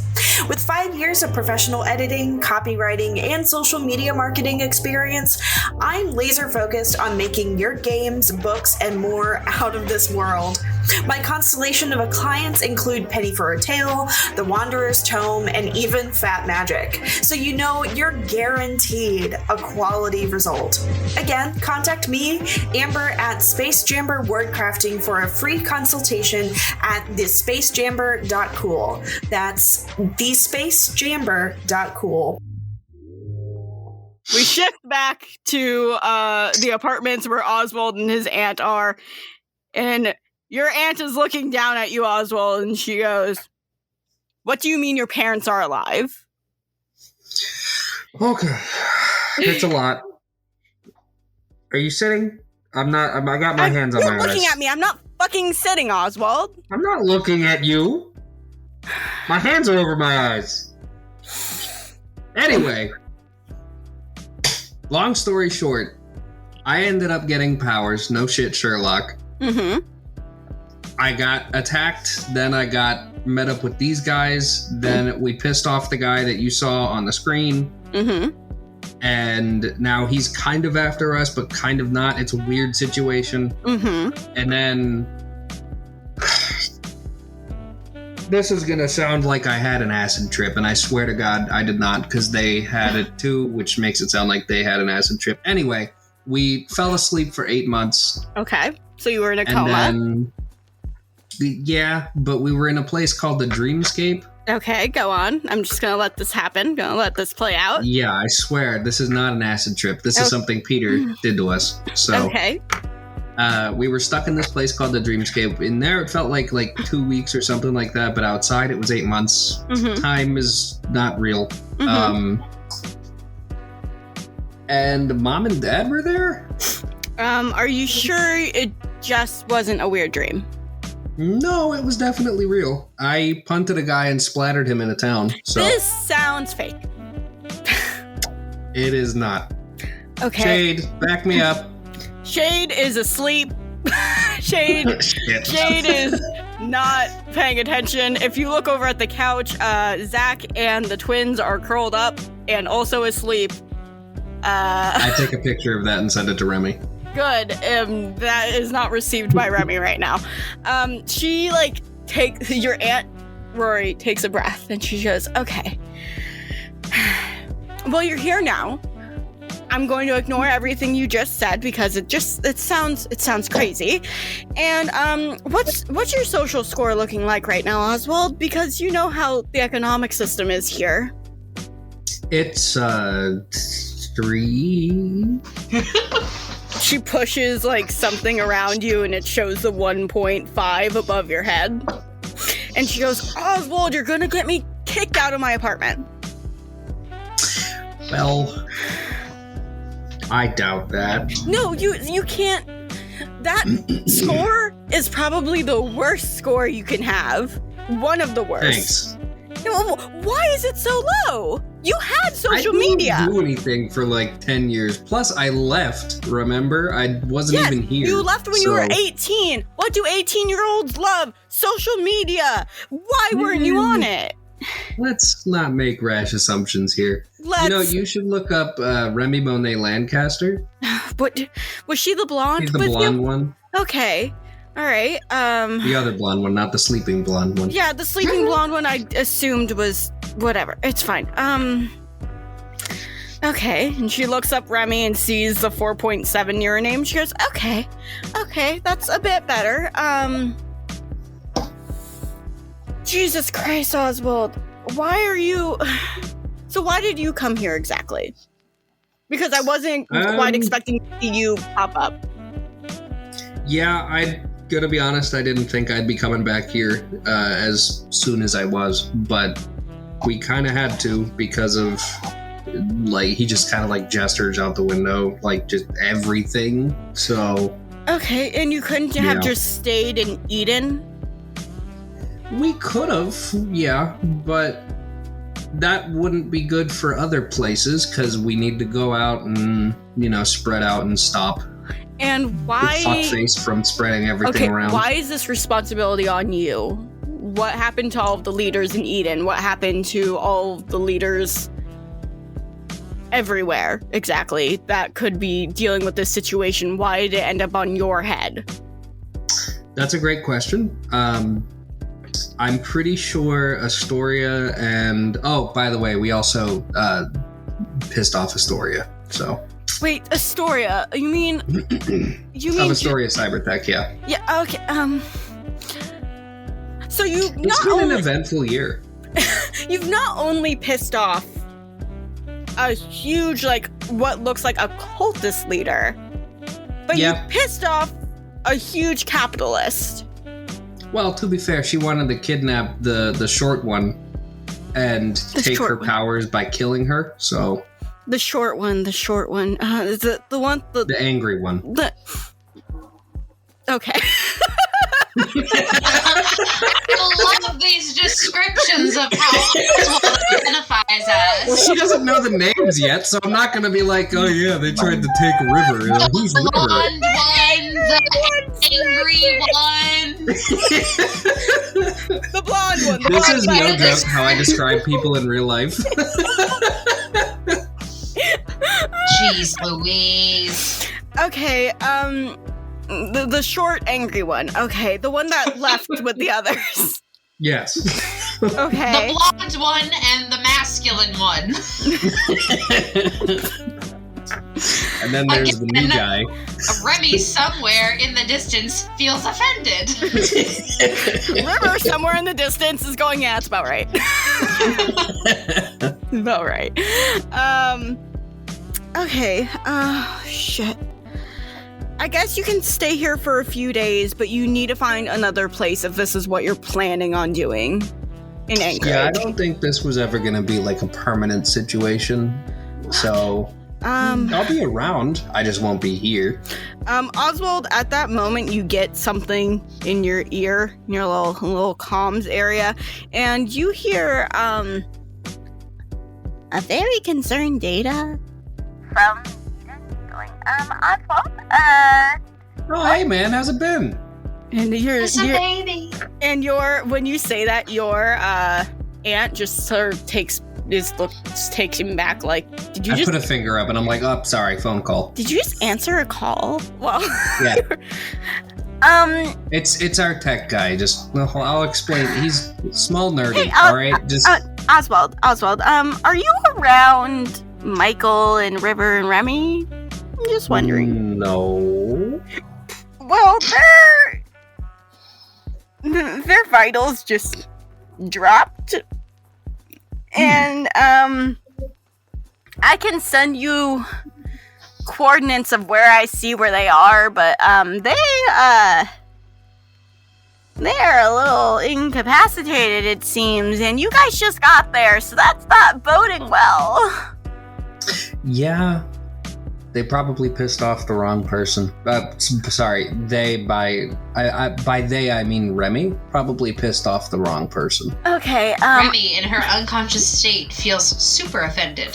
With 5 years of professional editing, copywriting, and social media marketing experience, I'm laser focused on making your games, books, and more out of this world. My constellation of clients include Penny for a Tale, The Wanderer's Tome, and even Fat Magic. So you know you're guaranteed a quality result. Again, contact me, Amber, at TheSpaceJamber Wordcrafting for a free consultation at TheSpaceJamber.cool. That's TheSpaceJamber.cool. We shift back to the apartments where Oswald and his aunt are, and your aunt is looking down at you, Oswald, and she goes, "What do you mean your parents are alive?" Okay. It's a lot. Are you sitting? I'm not. I got my hands on my eyes. You're looking at me. I'm not fucking sitting, Oswald. I'm not looking at you. My hands are over my eyes. Anyway. Long story short, I ended up getting powers. No shit, Sherlock. Mm-hmm. I got attacked, then I got met up with these guys, then we pissed off the guy that you saw on the screen. Mm-hmm. And now he's kind of after us, but kind of not. It's a weird situation. Mm-hmm. And then this is gonna sound like I had an acid trip, and I swear to God I did not, because they had it too, which makes it sound like they had an acid trip. Anyway, we fell asleep for 8 months. Okay, so you were in a coma. Then, yeah, but we were in a place called the Dreamscape. Okay, go on. I'm just gonna let this happen. Gonna let this play out. Yeah, I swear, this is not an acid trip. This is something Peter did to us. So, okay. We were stuck in this place called the Dreamscape. In there, it felt like 2 weeks or something like that, but outside, it was 8 months. Mm-hmm. Time is not real. Mm-hmm. And Mom and Dad were there? Are you sure it just wasn't a weird dream? No, it was definitely real. I punted a guy and splattered him in a town. So this sounds fake. It is not. Okay. Shade, back me up. Shade is asleep. Shade is not paying attention. If you look over at the couch, Zach and the twins are curled up and also asleep. I take a picture of that and send it to Remy. Good. That is not received by Remy right now. She takes your Aunt Rory takes a breath and she goes, "Okay. Well, you're here now. I'm going to ignore everything you just said because it sounds crazy. And what's your social score looking like right now, Oswald? Because you know how the economic system is here." It's 3. She pushes something around you and it shows the 1.5 above your head. And she goes, "Oswald, you're gonna get me kicked out of my apartment." Well, I doubt that. No, you can't. That score is probably the worst score you can have. One of the worst. Thanks. No, why is it so low? You had social media. I didn't do anything for 10 years. Plus, I left, remember? I wasn't even here. You left when you were 18. What do 18-year-olds love? Social media. Why weren't you on it? Let's not make rash assumptions here. You should look up Remy Monet Lancaster. What was she the blonde? She's the blonde one. Okay. All right. The other blonde one, not the sleeping blonde one. Yeah, the sleeping blonde one I assumed was whatever. It's fine. Okay. And she looks up Remy and sees the 4.7 near her name. She goes, okay, that's a bit better. Jesus Christ, Oswald. Why did you come here exactly? Because I wasn't quite expecting to see you pop up. Yeah, I'm gonna be honest, I didn't think I'd be coming back here as soon as I was, but we kind of had to because of, he just kind of gestures out the window, just everything, so... Okay, and you couldn't have just stayed in Eden? We could have, yeah, but that wouldn't be good for other places because we need to go out and, spread out and stop. And why... Fuckface from spreading everything around. Why is this responsibility on you? What happened to all of the leaders in Eden? What happened to all of the leaders everywhere, exactly, that could be dealing with this situation? Why did it end up on your head? That's a great question. I'm pretty sure Astoria and... Oh, by the way, we also pissed off Astoria, so... Wait, Astoria? You mean... Astoria Cybertech, yeah. Yeah, okay, So It's been an eventful year. You've not only pissed off a huge, what looks like a cultist leader, but you pissed off a huge capitalist. Well, to be fair, she wanted to kidnap the short one and take her powers by killing her, so... The short one. Is it the one... The angry one. Okay. I love these descriptions of how Oswald identifies us. Well, she doesn't know the names yet, so I'm not going to be like, oh yeah, they tried to take River. Who's the River? blonde one, the angry one. The blonde one. This is no joke how I describe people in real life. Jeez Louise. Okay, the short, angry one. Okay, the one that left with the others. Yes. Okay. The blonde one and the masculine one. And then there's the new guy. Remy somewhere in the distance feels offended. River somewhere in the distance is going, yeah, it's about right. About right. Okay. Shit. I guess you can stay here for a few days, but you need to find another place if this is what you're planning on doing in Anchorage. Yeah, I don't think this was ever going to be a permanent situation. So, I'll be around. I just won't be here. Oswald, at that moment, you get something in your ear, in your little comms area, and you hear, a very concerned Data from going, Oswald, Oh, hey man, how's it been? And It's a baby. And when you say that, your aunt just sort of takes him back. Did you I put a finger up and I'm like, oh, sorry, phone call. Did you just answer a call? Well, yeah. It's our tech guy. I'll explain. He's small nerdy. Hey, all right. Oswald. Are you around Michael and River and Remy? I'm just wondering. No. Well, their vitals just dropped, and I can send you coordinates of where I see where they are, but they are a little incapacitated, it seems, and you guys just got there, so that's not boding well. Yeah. They probably pissed off the wrong person. Sorry, they by they I mean Remy probably pissed off the wrong person. Okay. Remy, in her unconscious state, feels super offended.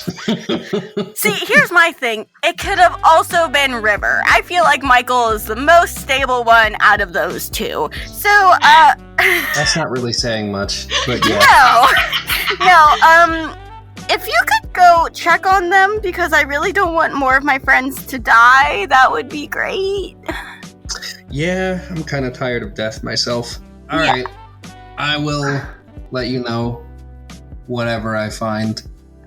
See, here's my thing. It could have also been River. I feel like Michael is the most stable one out of those two. So, That's not really saying much, but yeah. No. If you could go check on them, because I really don't want more of my friends to die, that would be great. Yeah, I'm kind of tired of death myself. All right, I will let you know whatever I find.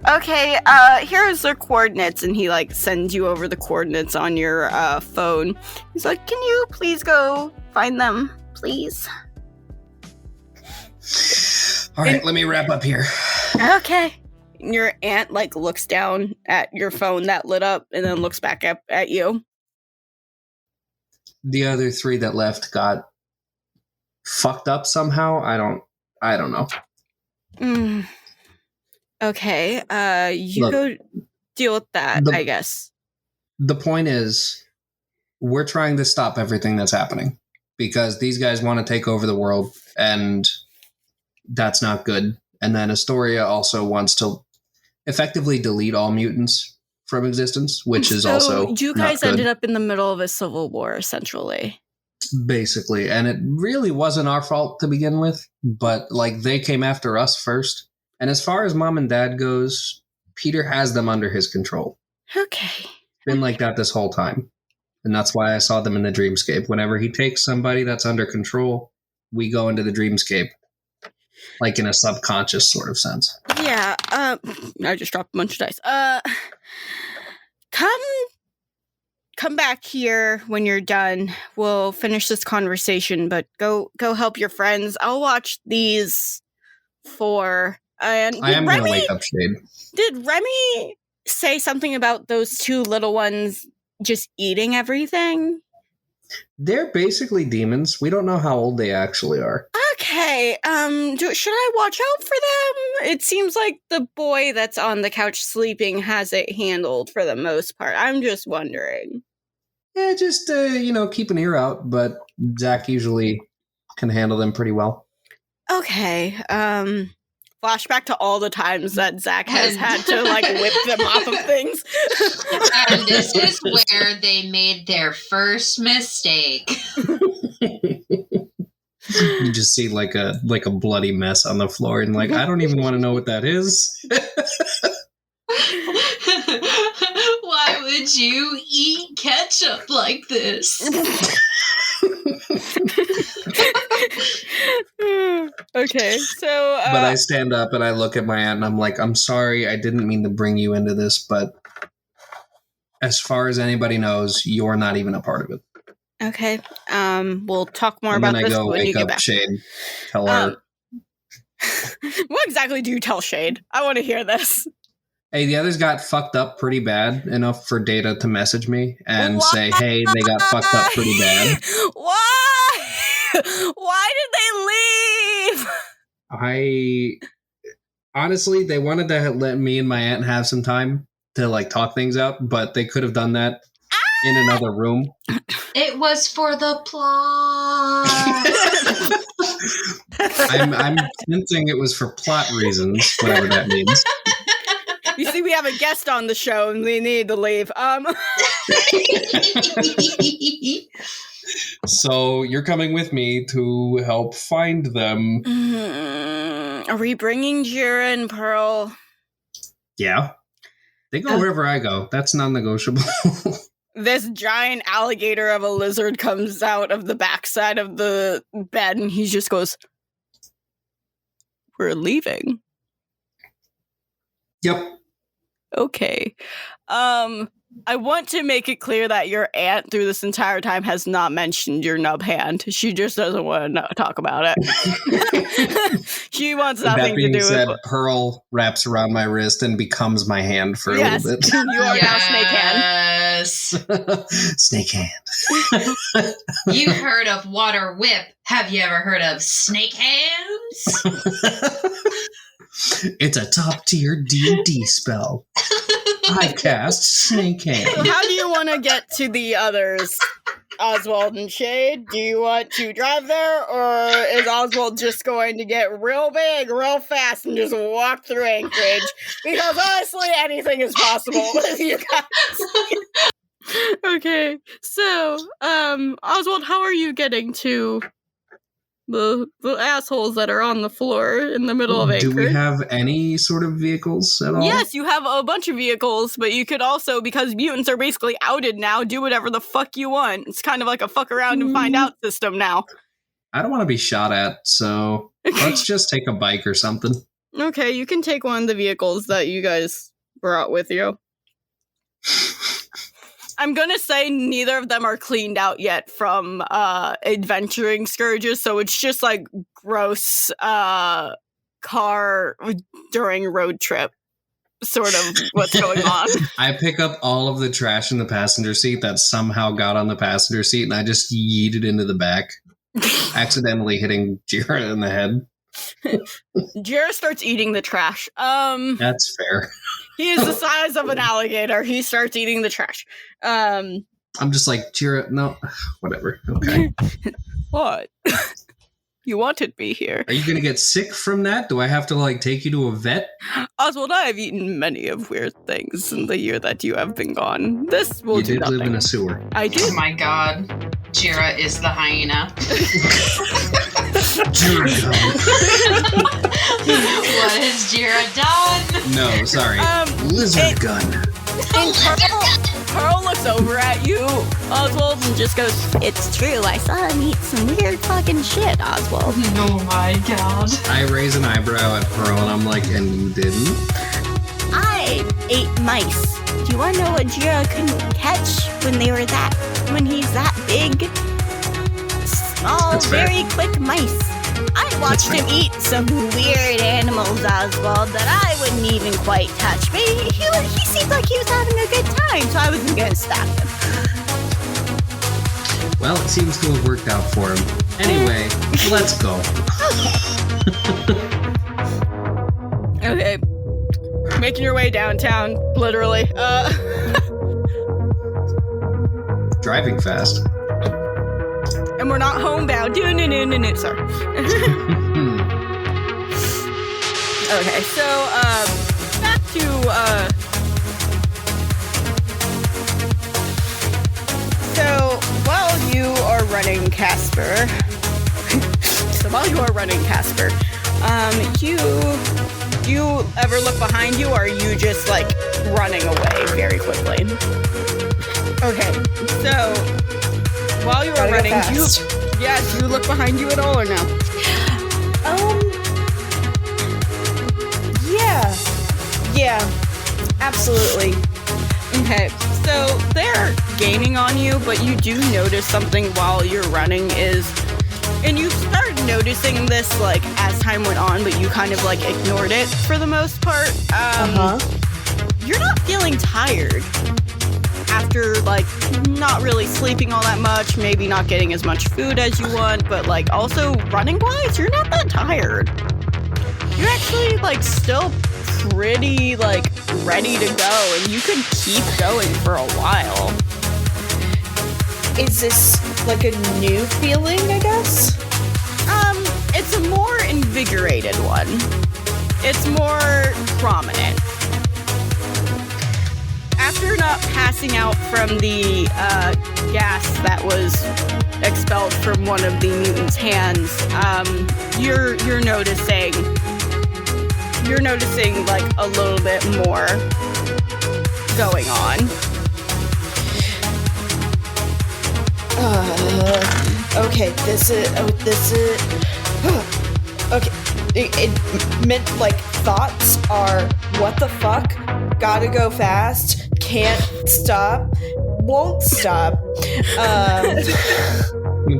Okay, here's their coordinates, and he, like, sends you over the coordinates on your, phone. He's like, can you please go find them, please? All right, let me wrap up here. Okay. Your aunt, like, looks down at your phone that lit up, and then looks back up at you. The other 3 that left got fucked up somehow. I don't know. Okay, you Look, go deal with that, I guess. The point is, we're trying to stop everything that's happening because these guys want to take over the world, and that's not good. And then Astoria also wants to effectively delete all mutants from existence, which is also you guys ended up in the middle of a civil war, essentially. Basically, and it really wasn't our fault to begin with, but like they came after us first. And as far as Mom and Dad goes, Peter has them under his control. Okay. Been like that this whole time. And that's why I saw them in the dreamscape. Whenever he takes somebody that's under control, we go into the dreamscape. Like in a subconscious sort of sense. Yeah, I just dropped a bunch of dice. Come back here when you're done. We'll finish this conversation, but go help your friends. I'll watch these 4. And I am going to wake up Shade. Did Remy say something about those 2 little ones just eating everything? They're basically demons. We don't know how old they actually are. Okay, should I watch out for them? It seems like the boy that's on the couch sleeping has it handled for the most part. I'm just wondering. Yeah, just, keep an ear out, but Zach usually can handle them pretty well. Okay, flashback to all the times that Zach has had to, like, whip them off of things. And this is where they made their first mistake. You just see like a bloody mess on the floor, and like, I don't even want to know what that is. Why would you eat ketchup like this? Okay, so but I stand up and I look at my aunt and I'm like, I'm sorry, I didn't mean to bring you into this, but as far as anybody knows, you're not even a part of it. Okay. We'll talk more and about then this I go when you wake get up back. Shade, tell her. What exactly do you tell Shade? I want to hear this. Hey, the others got fucked up pretty bad, enough for Data to message me and say, hey, they got fucked up pretty bad. Why? Why did they leave? Honestly, they wanted to let me and my aunt have some time to like talk things out, but they could have done that in another room. It was for the plot. I'm sensing it was for plot reasons, whatever that means. You see, we have a guest on the show, and we need to leave. So you're coming with me to help find them. Are we bringing Jira and Pearl? Yeah. They go wherever I go. That's non-negotiable. This giant alligator of a lizard comes out of the backside of the bed, and he just goes, "We're leaving." Yep. Okay. I want to make it clear that your aunt through this entire time has not mentioned your nub hand. She just doesn't want to talk about it. She wants nothing to do with it. Pearl wraps around my wrist and becomes my hand for a little bit. You are now Snake Hand. Yes. Snake Hand. You heard of Water Whip. Have you ever heard of Snake Hands? It's a top tier D&D spell. I cast Snake Hand. So how do you want to get to the others, Oswald and Shade? Do you want to drive there, or is Oswald just going to get real big, real fast, and just walk through Anchorage? Because honestly, anything is possible with you guys. Okay, so, Oswald, how are you getting to the assholes that are on the floor in the middle of Anchorage? Do we have any sort of vehicles at all? Yes, you have a bunch of vehicles, but you could also, because mutants are basically outed now, do whatever the fuck you want. It's kind of like a fuck around and find out system now. I don't want to be shot at, so let's just take a bike or something. Okay, you can take one of the vehicles that you guys brought with you. I'm gonna say neither of them are cleaned out yet from adventuring scourges, so it's just like gross car during road trip sort of what's going on. I pick up all of the trash in the passenger seat that somehow got on the passenger seat, and I just yeet it into the back, accidentally hitting Jira in the head. Jira starts eating the trash. That's fair. He is the size of an alligator. He starts eating the trash. I'm just like, Jira, no, whatever. Okay. What? You wanted me here. Are you going to get sick from that? Do I have to, like, take you to a vet? Oswald, I have eaten many of weird things in the year that you have been gone. This will do nothing. You did live in a sewer. I did. Oh my god. Jira is the hyena. Jira gun. What has Jira done? No, sorry. Lizard gun. And Carl looks over at you, Oswald, and just goes, It's true, I saw him eat some weird fucking shit, Oswald. Oh my god. I raise an eyebrow at Pearl, and I'm like, and you didn't? I ate mice. Do you want to know what Jira couldn't catch when he's that big? Small, That's fair. very quick mice. I watched him eat some weird animals, Oswald, that I wouldn't even quite touch. But he seemed like he was having a good time, so I wasn't going to stop him. Well, it seems to have worked out for him. Anyway, let's go. okay. Making your way downtown, literally. Driving fast. And we're not homebound. No, sorry. Okay, so, back to, So, while you are running Casper, you ever look behind you, or are you just, like, running away very quickly? Okay, so, while you are running, do you look behind you at all, or no? Yeah, absolutely. Okay, so they're gaining on you, but you do notice something while you're running and you started noticing this, like, as time went on, but you kind of, like, ignored it for the most part. You're not feeling tired after, like, not really sleeping all that much, maybe not getting as much food as you want, but, like, also running-wise, you're not that tired. You're actually, like, still pretty, like, ready to go, and you could keep going for a while. Is this like a new feeling, I guess? It's a more invigorated one. It's more prominent. After not passing out from the gas that was expelled from one of the mutant's hands, you're noticing like a little bit more going on. Okay, this is okay. It meant like thoughts are what the fuck? Gotta go fast. Can't stop. Won't stop.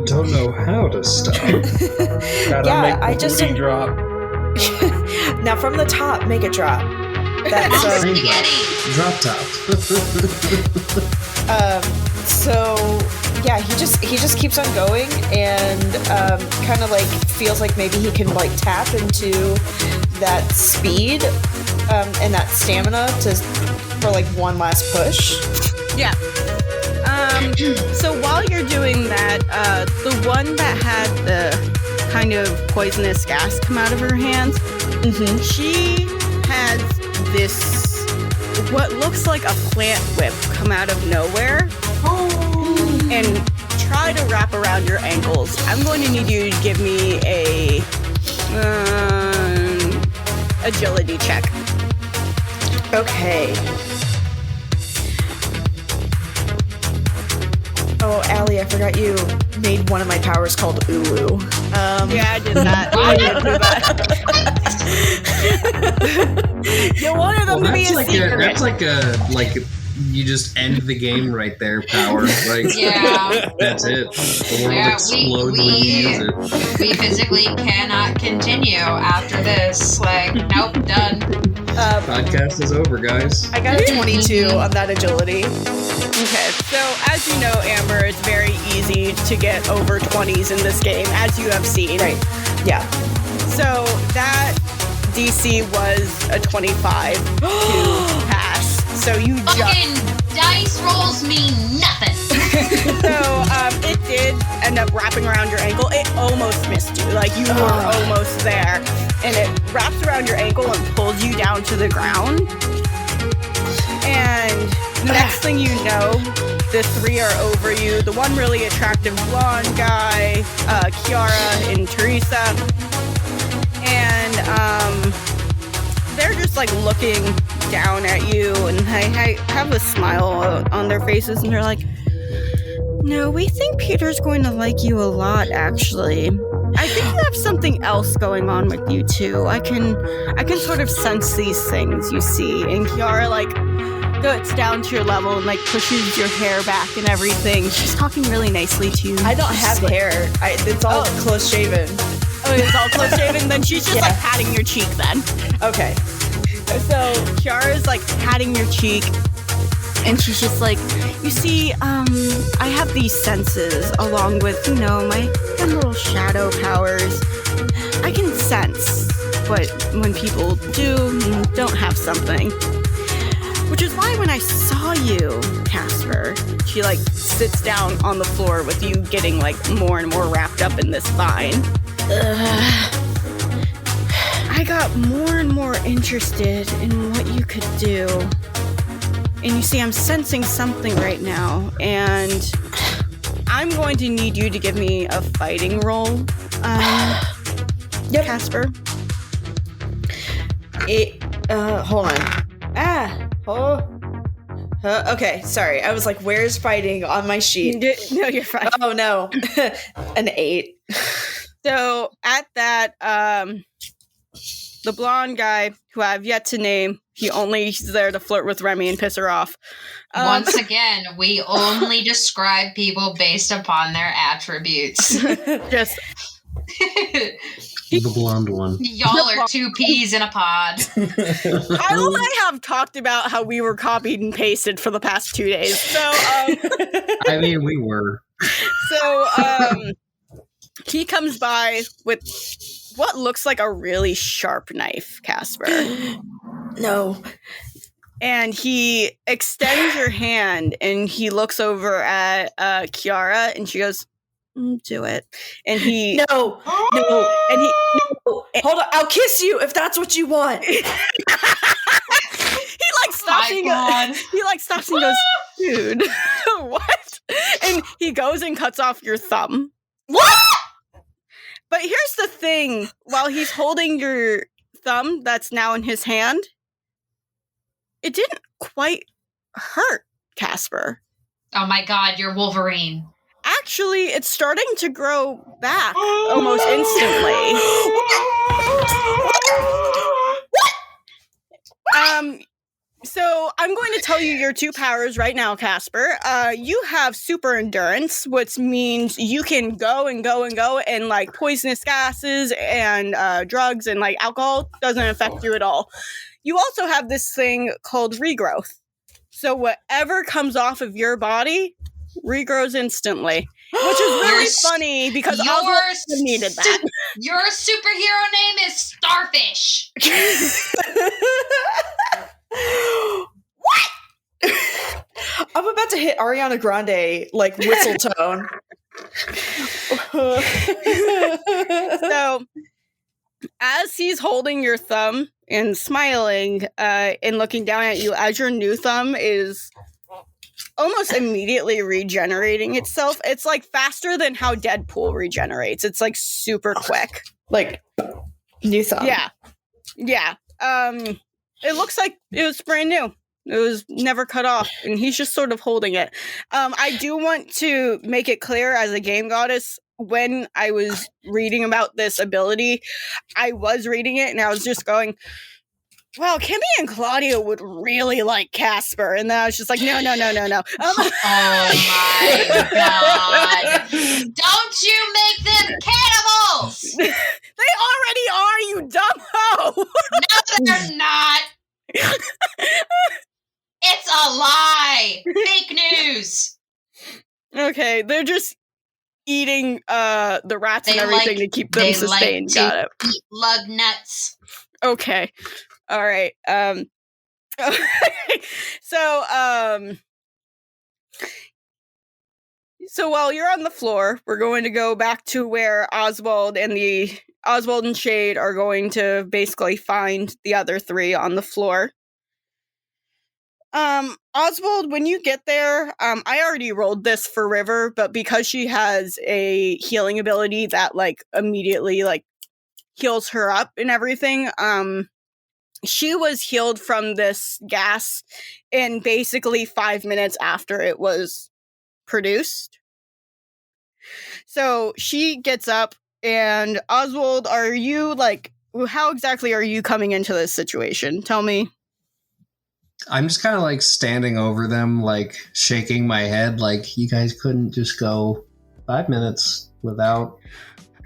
Don't know how to stop. Gotta make the booty drop. Now from the top, make it drop. That's drop top. So yeah, he just keeps on going and kind of like feels like maybe he can like tap into that speed and that stamina to for like one last push. Yeah. So while you're doing that, the one that had the kind of poisonous gas come out of her hands, she has this, what looks like a plant whip come out of nowhere and try to wrap around your ankles. I'm going to need you to give me a agility check. Okay. Oh, Allie, I forgot you made one of my powers called Ulu. Yeah, I did that. I did do that. You wanted them to be a secret. That's like you just end the game right there, power. Like, Yeah. that's it. The world explodes when you use it. We physically cannot continue after this. Like, nope, done. Podcast is over, guys. I got a 22 on that agility. Okay, so as you know, Amber, it's very easy to get over 20s in this game, as you have seen. Right. Yeah. So that DC was a 25 to pass. So you Fucking dice rolls mean nothing. So it did end up wrapping around your ankle. It almost missed you. Like, you were almost there. And it wraps around your ankle and pulls you down to the ground. And next thing you know, the three are over you. The one really attractive blonde guy, Kiara and Teresa. And they're just like looking down at you, and I have a smile on their faces, and they're like, no, we think Peter's going to like you a lot, actually. I think you have something else going on with you too. I can sort of sense these things, you see. And Kiara like gets down to your level and like pushes your hair back and everything. She's talking really nicely to you. I don't have hair. It's all close shaven. Oh, it's all close shaven? Then she's just like patting your cheek then. Okay. So Kiara's like patting your cheek, and she's just like, you see, I have these senses along with, you know, my little shadow powers. I can sense when people don't have something. Which is why when I saw you, Casper, she like sits down on the floor with you getting like more and more wrapped up in this vine. I got more and more interested in what you could do. And you see, I'm sensing something right now, and I'm going to need you to give me a fighting roll, Casper. Hold on. Okay, sorry. I was like, where's fighting on my sheet? No, you're fine. Oh, no. An 8. So, at that, the blonde guy, who I've yet to name, he's there to flirt with Remy and piss her off. Once again, we only describe people based upon their attributes. Just the blonde one. Y'all are two peas in a pod. I have talked about how we were copied and pasted for the past 2 days. So, I mean, we were. So, he comes by with what looks like a really sharp knife, Casper. No. And he extends your hand, and he looks over at Kiara, and she goes, do it. And he... No. And he... No. Hold on. I'll kiss you if that's what you want. He stops and goes, dude, what? And he goes and cuts off your thumb. What? But here's the thing. While he's holding your thumb that's now in his hand, it didn't quite hurt, Casper. Oh my god, you're Wolverine. Actually, it's starting to grow back almost instantly. What? So I'm going to tell you your two powers right now, Casper. You have super endurance, which means you can go and go and go, and like poisonous gases and drugs and like alcohol doesn't affect you at all. You also have this thing called regrowth. So whatever comes off of your body regrows instantly, which is really funny because Oswald needed that. Your superhero name is Starfish. What? I'm about to hit Ariana Grande, like, whistle tone. So, as he's holding your thumb and smiling and looking down at you, as your new thumb is almost immediately regenerating itself, it's like faster than how Deadpool regenerates. It's like super quick. Like, new thumb. Yeah. It looks like it was brand new. It was never cut off, and he's just sort of holding it. I do want to make it clear, as a game goddess, when I was reading about this ability, I was reading it, and I was just going, well, Kimmy and Claudia would really like Casper. And then I was just like, no. Oh my god. Don't you make them cannibals! They already are, you dumb hoe! No, they're not! It's a lie! Fake news! Okay, they're just eating the rats and everything to keep them sustained. Got it. Eat lug nuts. Okay. All right. So while you're on the floor, we're going to go back to where Oswald and Shade are going to basically find the other three on the floor. Oswald, when you get there, I already rolled this for River, but because she has a healing ability that like immediately like heals her up and everything, she was healed from this gas in basically 5 minutes after it was produced. So she gets up, and Oswald, are you like, how exactly are you coming into this situation? Tell me. I'm just kind of like standing over them, like shaking my head, like, you guys couldn't just go 5 minutes without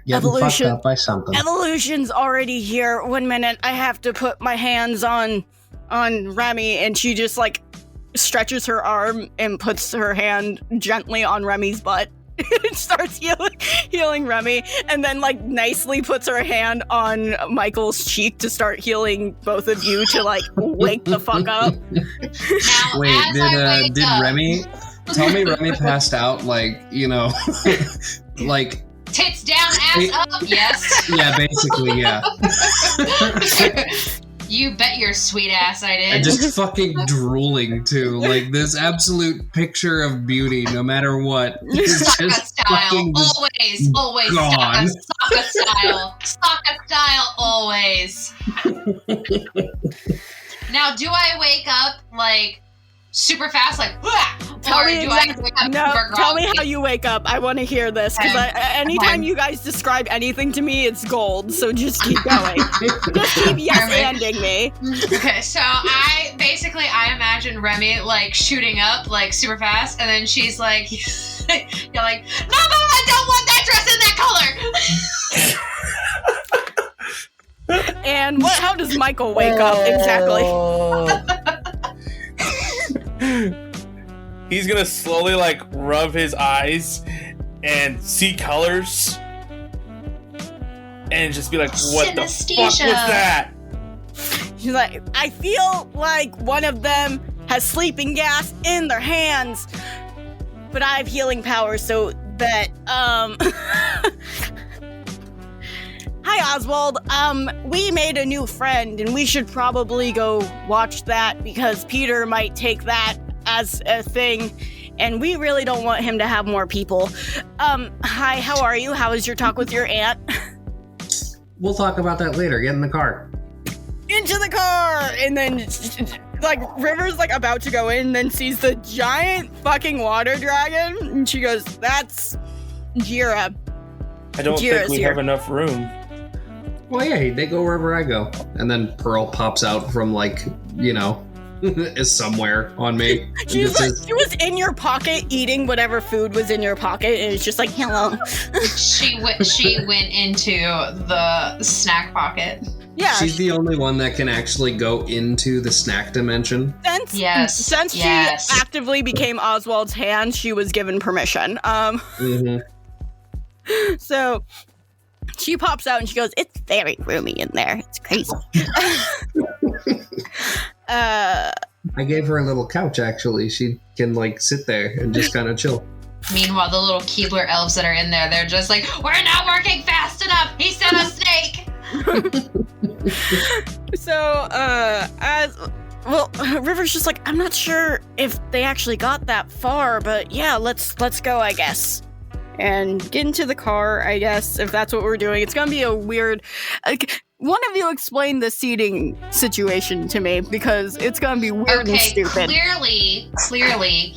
getting fucked up by something. Evolution's already here. 1 minute, I have to put my hands on Remy, and she just like stretches her arm and puts her hand gently on Remy's butt. And starts healing Remy, and then like nicely puts her hand on Michael's cheek to start healing both of you to like wake the fuck up. Now, Wait, did Remy tell me Remy passed out, like, you know, like tits down, ass up? Yes. Yeah, basically, yeah. You bet your sweet ass I did. And just fucking drooling too, like this absolute picture of beauty, no matter what. Sokka style, always. Gone. Sokka style, always. Now, do I wake up like super fast, like, tell or me do I wake up super tell me groggy? how you wake up. I want to hear this, because anytime you guys describe anything to me, it's gold. So just keep going. Just keep yes-anding me. Okay, so I imagine Remy like shooting up like super fast, and then she's like, you're like, no, I don't want that dress in that color. And how does Michael wake up exactly? He's gonna slowly like rub his eyes and see colors and just be like, what the fuck was that? She's like, I feel like one of them has sleeping gas in their hands, but I have healing powers, so that Hi, Oswald. We made a new friend, and we should probably go watch that because Peter might take that as a thing, and we really don't want him to have more people. Hi, how are you? How was your talk with your aunt? We'll talk about that later. Get in the car. Into the car! And then, like, River's, like, about to go in, and then sees the giant fucking water dragon, and she goes, that's Jira. I don't think we have enough room. Well, yeah, they go wherever I go. And then Pearl pops out from, like, you know, is somewhere on me. She was in your pocket eating whatever food was in your pocket, and it's just like, hello. She went into the snack pocket. Yeah. She's the only one that can actually go into the snack dimension. Since she actively became Oswald's hand, she was given permission. So she pops out and she goes, it's very roomy in there. It's crazy. I gave her a little couch, actually. She can, like, sit there and just kind of chill. Meanwhile, the little Keebler elves that are in there, they're just like, we're not working fast enough! He sent a snake! So, River's just like, I'm not sure if they actually got that far, but yeah, let's go, I guess. And get into the car, I guess, if that's what we're doing. It's gonna be a weird... one of you explain the seating situation to me, because it's gonna be weird and stupid. Clearly,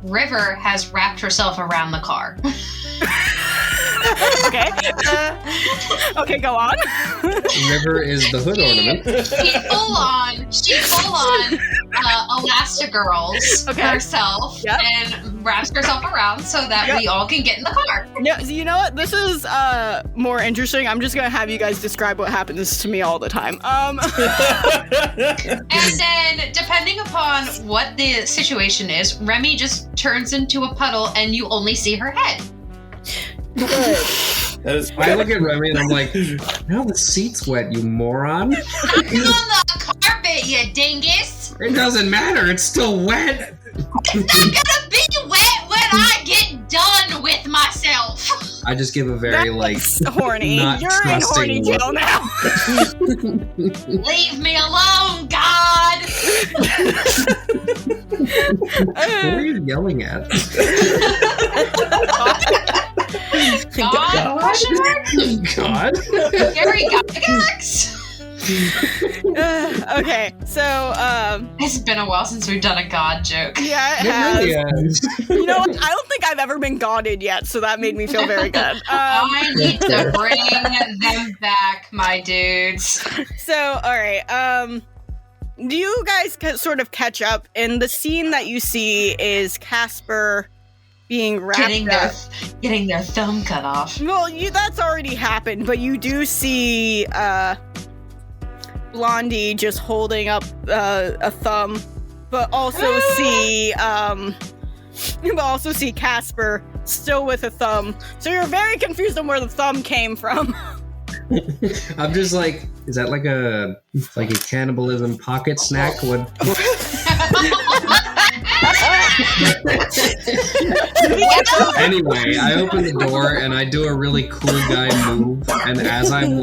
River has wrapped herself around the car. Okay. Okay, go on. River is the hood ornament. She full on Elastigirls herself and wraps herself around so that we all can get in the car. Yeah, you know what? This is more interesting. I'm just gonna have you guys describe what happens to me all the time. And then, depending upon what the situation is, Remy just turns into a puddle and you only see her head. I look at Remy and I'm like, now the seat's wet, you moron. Not on the carpet, you dingus. It doesn't matter, it's still wet. It's not gonna be wet when I get done with myself. I just give a very, horny. You're in horny jail now. Leave me alone, God. What are you yelling at? God? Question mark? God? Gary Gygax? Okay, so it's been a while since we've done a God joke. Yeah, it has. You know what? I don't think I've ever been godded yet, so that made me feel very good. I need to bring them back, my dudes. So, all right, do you guys sort of catch up? And the scene that you see is Casper being wrapped up. Getting their thumb cut off. Well, that's already happened, but you do see Blondie just holding up a thumb, but also see Casper still with a thumb. So you're very confused on where the thumb came from. I'm just like, is that like a cannibalism pocket snack? What? Anyway, I open the door and I do a really cool guy move, and as I'm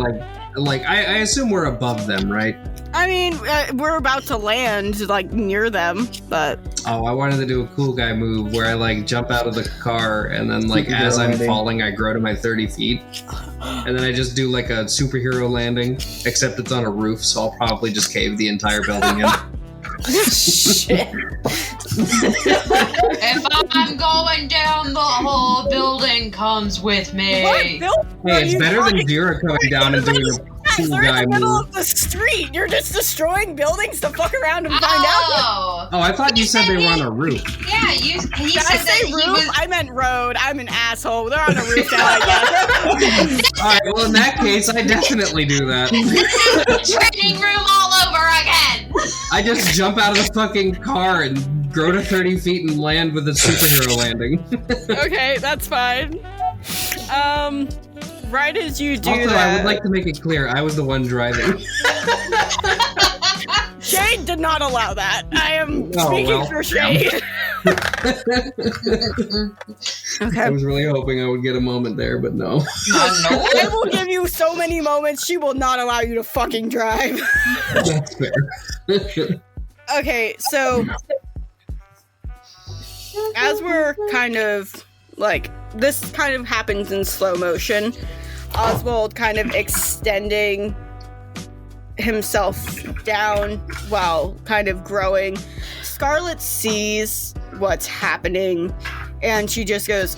like I assume we're above them, right? I mean, we're about to land near them, but I wanted to do a cool guy move where I jump out of the car and then as I'm falling, I grow to my 30 feet, and then I just do a superhero landing, except it's on a roof, so I'll probably just cave the entire building in. Shit. If I'm going down, the whole building comes with me. Hey, it's better than Vera coming down and doing a cool guy in the middle move. of the street. You're just destroying buildings to fuck around and find out. Oh, I thought you said they were on a roof. Yeah, he Did said I say that roof? he was. I meant road. I'm an asshole. They're on a roof now, I guess. Alright, well in that case, I definitely do that. This is the training room all over again. I just jump out of the fucking car and grow to 30 feet and land with a superhero landing. Okay, that's fine. Right as you do also, that... I would like to make it clear, I was the one driving. Shade did not allow that. I am speaking for Shade. Okay. I was really hoping I would get a moment there, but no. I will give you so many moments, she will not allow you to fucking drive. That's fair. Okay, so... as we're kind of, this kind of happens in slow motion, Oswald kind of extending himself down while kind of growing. Scarlet sees what's happening, and she just goes,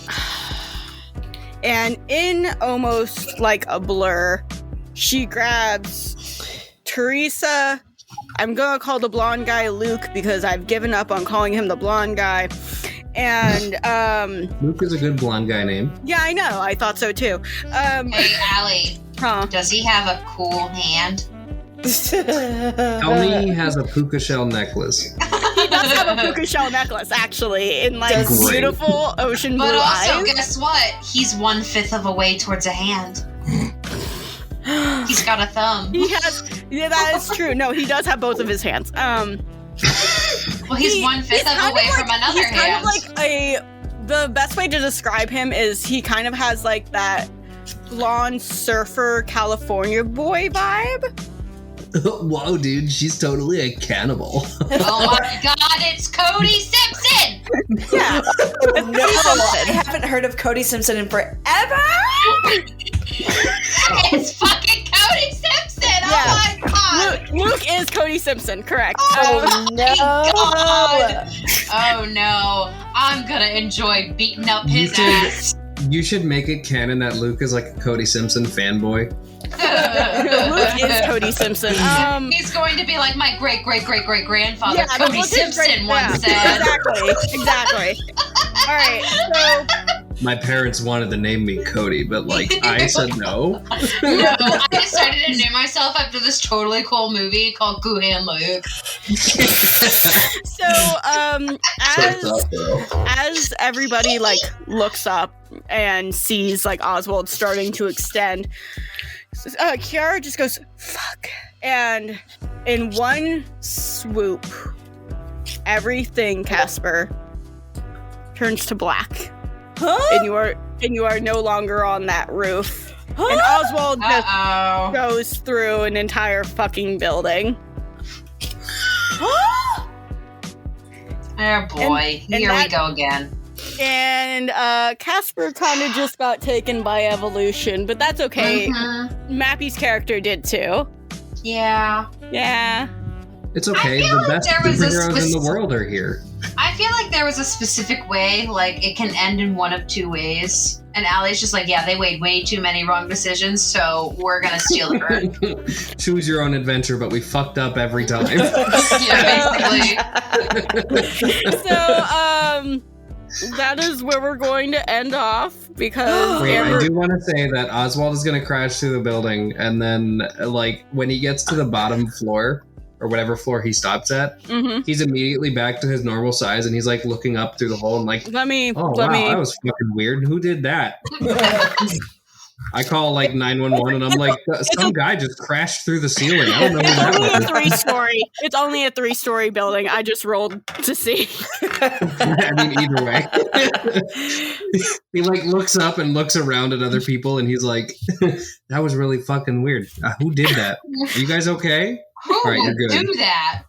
and in almost like a blur, she grabs Teresa. I'm gonna call the blonde guy Luke because I've given up on calling him the blonde guy. And Luke is a good blonde guy name. Yeah, I know. I thought so too. Hey, Allie. Huh? Does he have a cool hand? Tony has a puka shell necklace. He does have a puka shell necklace, actually, in beautiful ocean blue eyes. But also, eyes. guess what? He's 1/5 of a way towards a hand. He's got a thumb. He has. Yeah, that is true. No, he does have both of his hands. Well, he's 1/5 of away from another he's hand. Kind of like the best way to describe him is he kind of has like that blonde surfer California boy vibe. Whoa, dude, she's totally a cannibal. Oh my god, it's Cody Simpson! Yeah. No, I haven't heard of Cody Simpson in forever. It's fucking Cody Simpson! Yeah. Oh my god! Luke is Cody Simpson, correct. Oh no! God. Oh no! I'm gonna enjoy beating up his ass. You should make it canon that Luke is like a Cody Simpson fanboy. Luke is Cody Simpson. He's going to be like my great-great-great-great-grandfather, Yeah, Cody Luke is Simpson once said. Exactly. All right, so My parents wanted to name me Cody, but like I said no. No, I decided to name myself after this totally cool movie called Guhan Luke. So, as everybody like looks up and sees like Oswald starting to extend, Kiara just goes, fuck. And in one swoop, everything, Casper, turns to black. Huh? And you are no longer on that roof. Huh? And Oswald just goes through an entire fucking building. Oh boy, here we go again. And Casper kind of just got taken by evolution, but that's okay. Mappy's character did too. Yeah. Yeah. It's okay. The best superheroes in the world are here. I feel like there was a specific way, like it can end in one of two ways. And Allie's just like, yeah, they made way too many wrong decisions, so we're gonna steal the bird. Choose your own adventure, but we fucked up every time. Yeah, basically. So, that is where we're going to end off because Wait, I do want to say that Oswald is going to crash through the building, and then, like, when he gets to the bottom floor, or whatever floor he stops at, he's immediately back to his normal size, and he's, like, looking up through the hole and like, that was fucking weird. Who did that? I call, like, 911, and I'm like, some guy just crashed through the ceiling. I don't know who that was. It's only a 3-story building. I just rolled to see. I mean, either way. He, like, looks up and looks around at other people, and he's like, that was really fucking weird. Who did that? Are you guys okay? Who All right, would you're good. do that?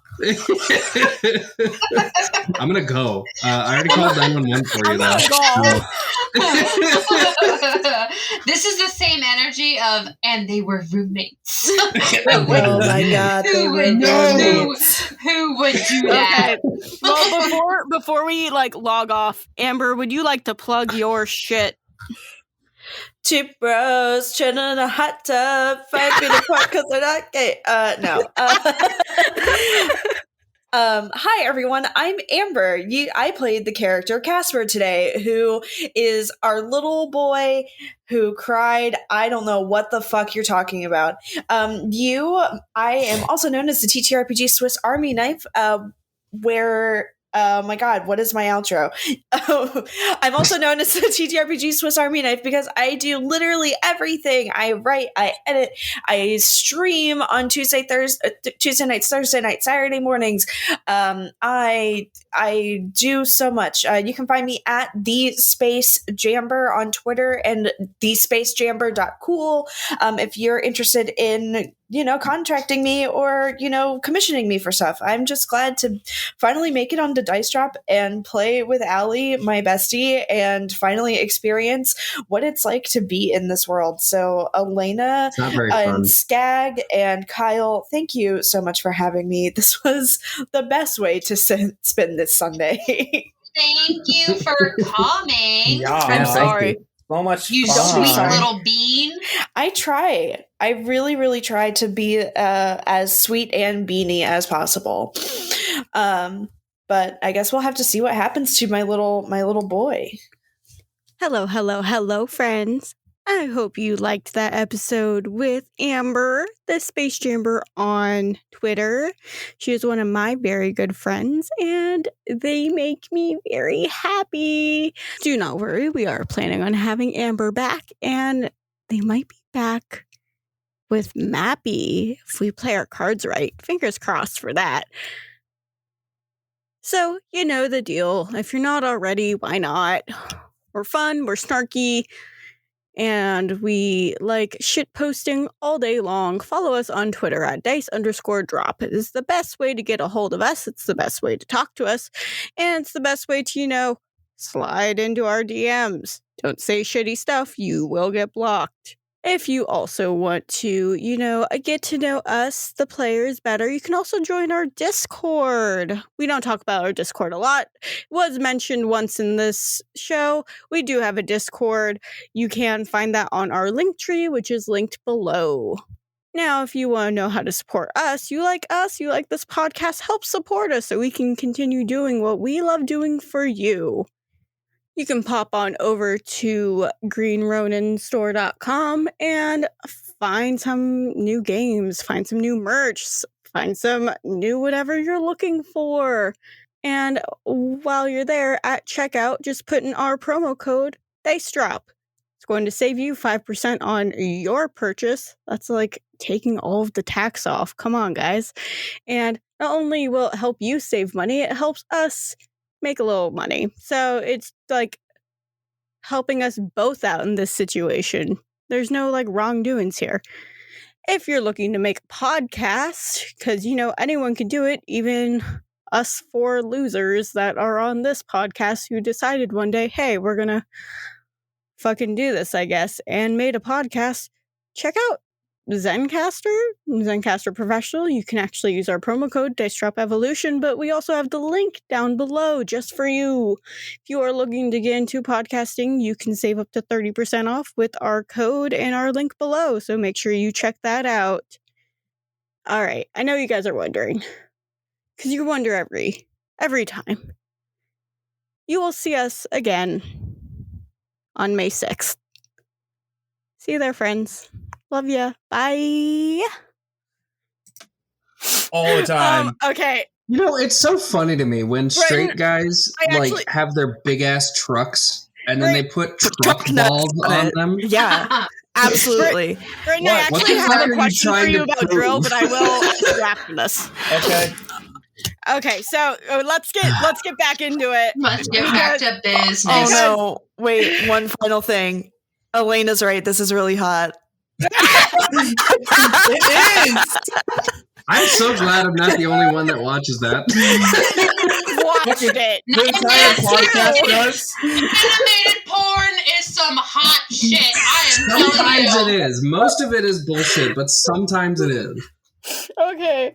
I'm gonna go. I already called 911 for you, though. This is the same energy of, and they were roommates. Oh my god, they were roommates. Who would do that? Okay. Well, before we like log off, Amber, would you like to plug your shit? Two bros chilling in a hot tub, 5 feet apart because they're not gay. No. Hi everyone, I'm Amber. I played the character Casper today, who is our little boy who cried. I don't know what the fuck you're talking about. I am also known as the TTRPG Swiss Army Knife, where oh my god, what is my outro? I'm also known as the TTRPG Swiss Army Knife because I do literally everything. I write, I edit, I stream on Tuesday nights, Thursday nights, Saturday mornings. I do so much. You can find me at TheSpaceJamber on Twitter and TheSpaceJamber.cool. If you're interested in, contracting me or, commissioning me for stuff. I'm just glad to finally make it onto Dice Drop and play with Allie, my bestie, and finally experience what it's like to be in this world. So Elena and Skag and Kyle, thank you so much for having me. This was the best way to spend this Sunday. Thank you for coming. Yeah, I'm sorry. So much you fun. sweet little bean. I try. I really, really try to be as sweet and beanie as possible. But I guess we'll have to see what happens to my little boy. Hello, friends. I hope you liked that episode with Amber, TheSpaceJamber on Twitter. She is one of my very good friends, and they make me very happy. Do not worry, we are planning on having Amber back, and they might be back with Mappy if we play our cards right. Fingers crossed for that. So, you know the deal. If you're not already, why not? We're fun, we're snarky, and we like shit posting all day long. Follow us on Twitter at dice_drop. It is the best way to get a hold of us. It's the best way to talk to us. And it's the best way to, slide into our DMs. Don't say shitty stuff. You will get blocked. If you also want to, get to know us, the players, better, you can also join our Discord. We don't talk about our Discord a lot. It was mentioned once in this show. We do have a Discord. You can find that on our link tree, which is linked below. Now, if you want to know how to support us, you like this podcast, help support us so we can continue doing what we love doing for you. You can pop on over to greenroninstore.com and find some new games, find some new merch, find some new whatever you're looking for. And while you're there at checkout, just put in our promo code DICEDROP. It's going to save you 5% on your purchase. That's like taking all of the tax off. Come on, guys. And not only will it help you save money, it helps us make a little money. So it's like helping us both out in this situation. There's no wrongdoings here. If you're looking to make a podcast, because anyone can do it, even us 4 losers that are on this podcast who decided one day, hey, we're gonna fucking do this, I guess, and made a podcast, check out Zencaster Professional. You can actually use our promo code DiceDropEvolution, but we also have the link down below just for you. If you are looking to get into podcasting, you can save up to 30% off with our code and our link below, so make sure you check that out. All right, I know you guys are wondering, because you wonder every time. You will see us again on May 6th. See you there, friends. Love ya. Bye. All the time. Okay. It's so funny to me when straight guys have their big ass trucks and then they put truck balls on them. Yeah, absolutely. Brittany, I actually have a question for you about drill, but I will ask you after this. Okay. Okay, so let's get back into it. Let's get back to business. Oh no! Wait, one final thing. Elena's right. This is really hot. It is. I'm so glad I'm not the only one that watches that. Watched it. The entire podcast does. Animated porn is some hot shit. I am telling you. Sometimes it is. Most of it is bullshit, but sometimes it is. Okay.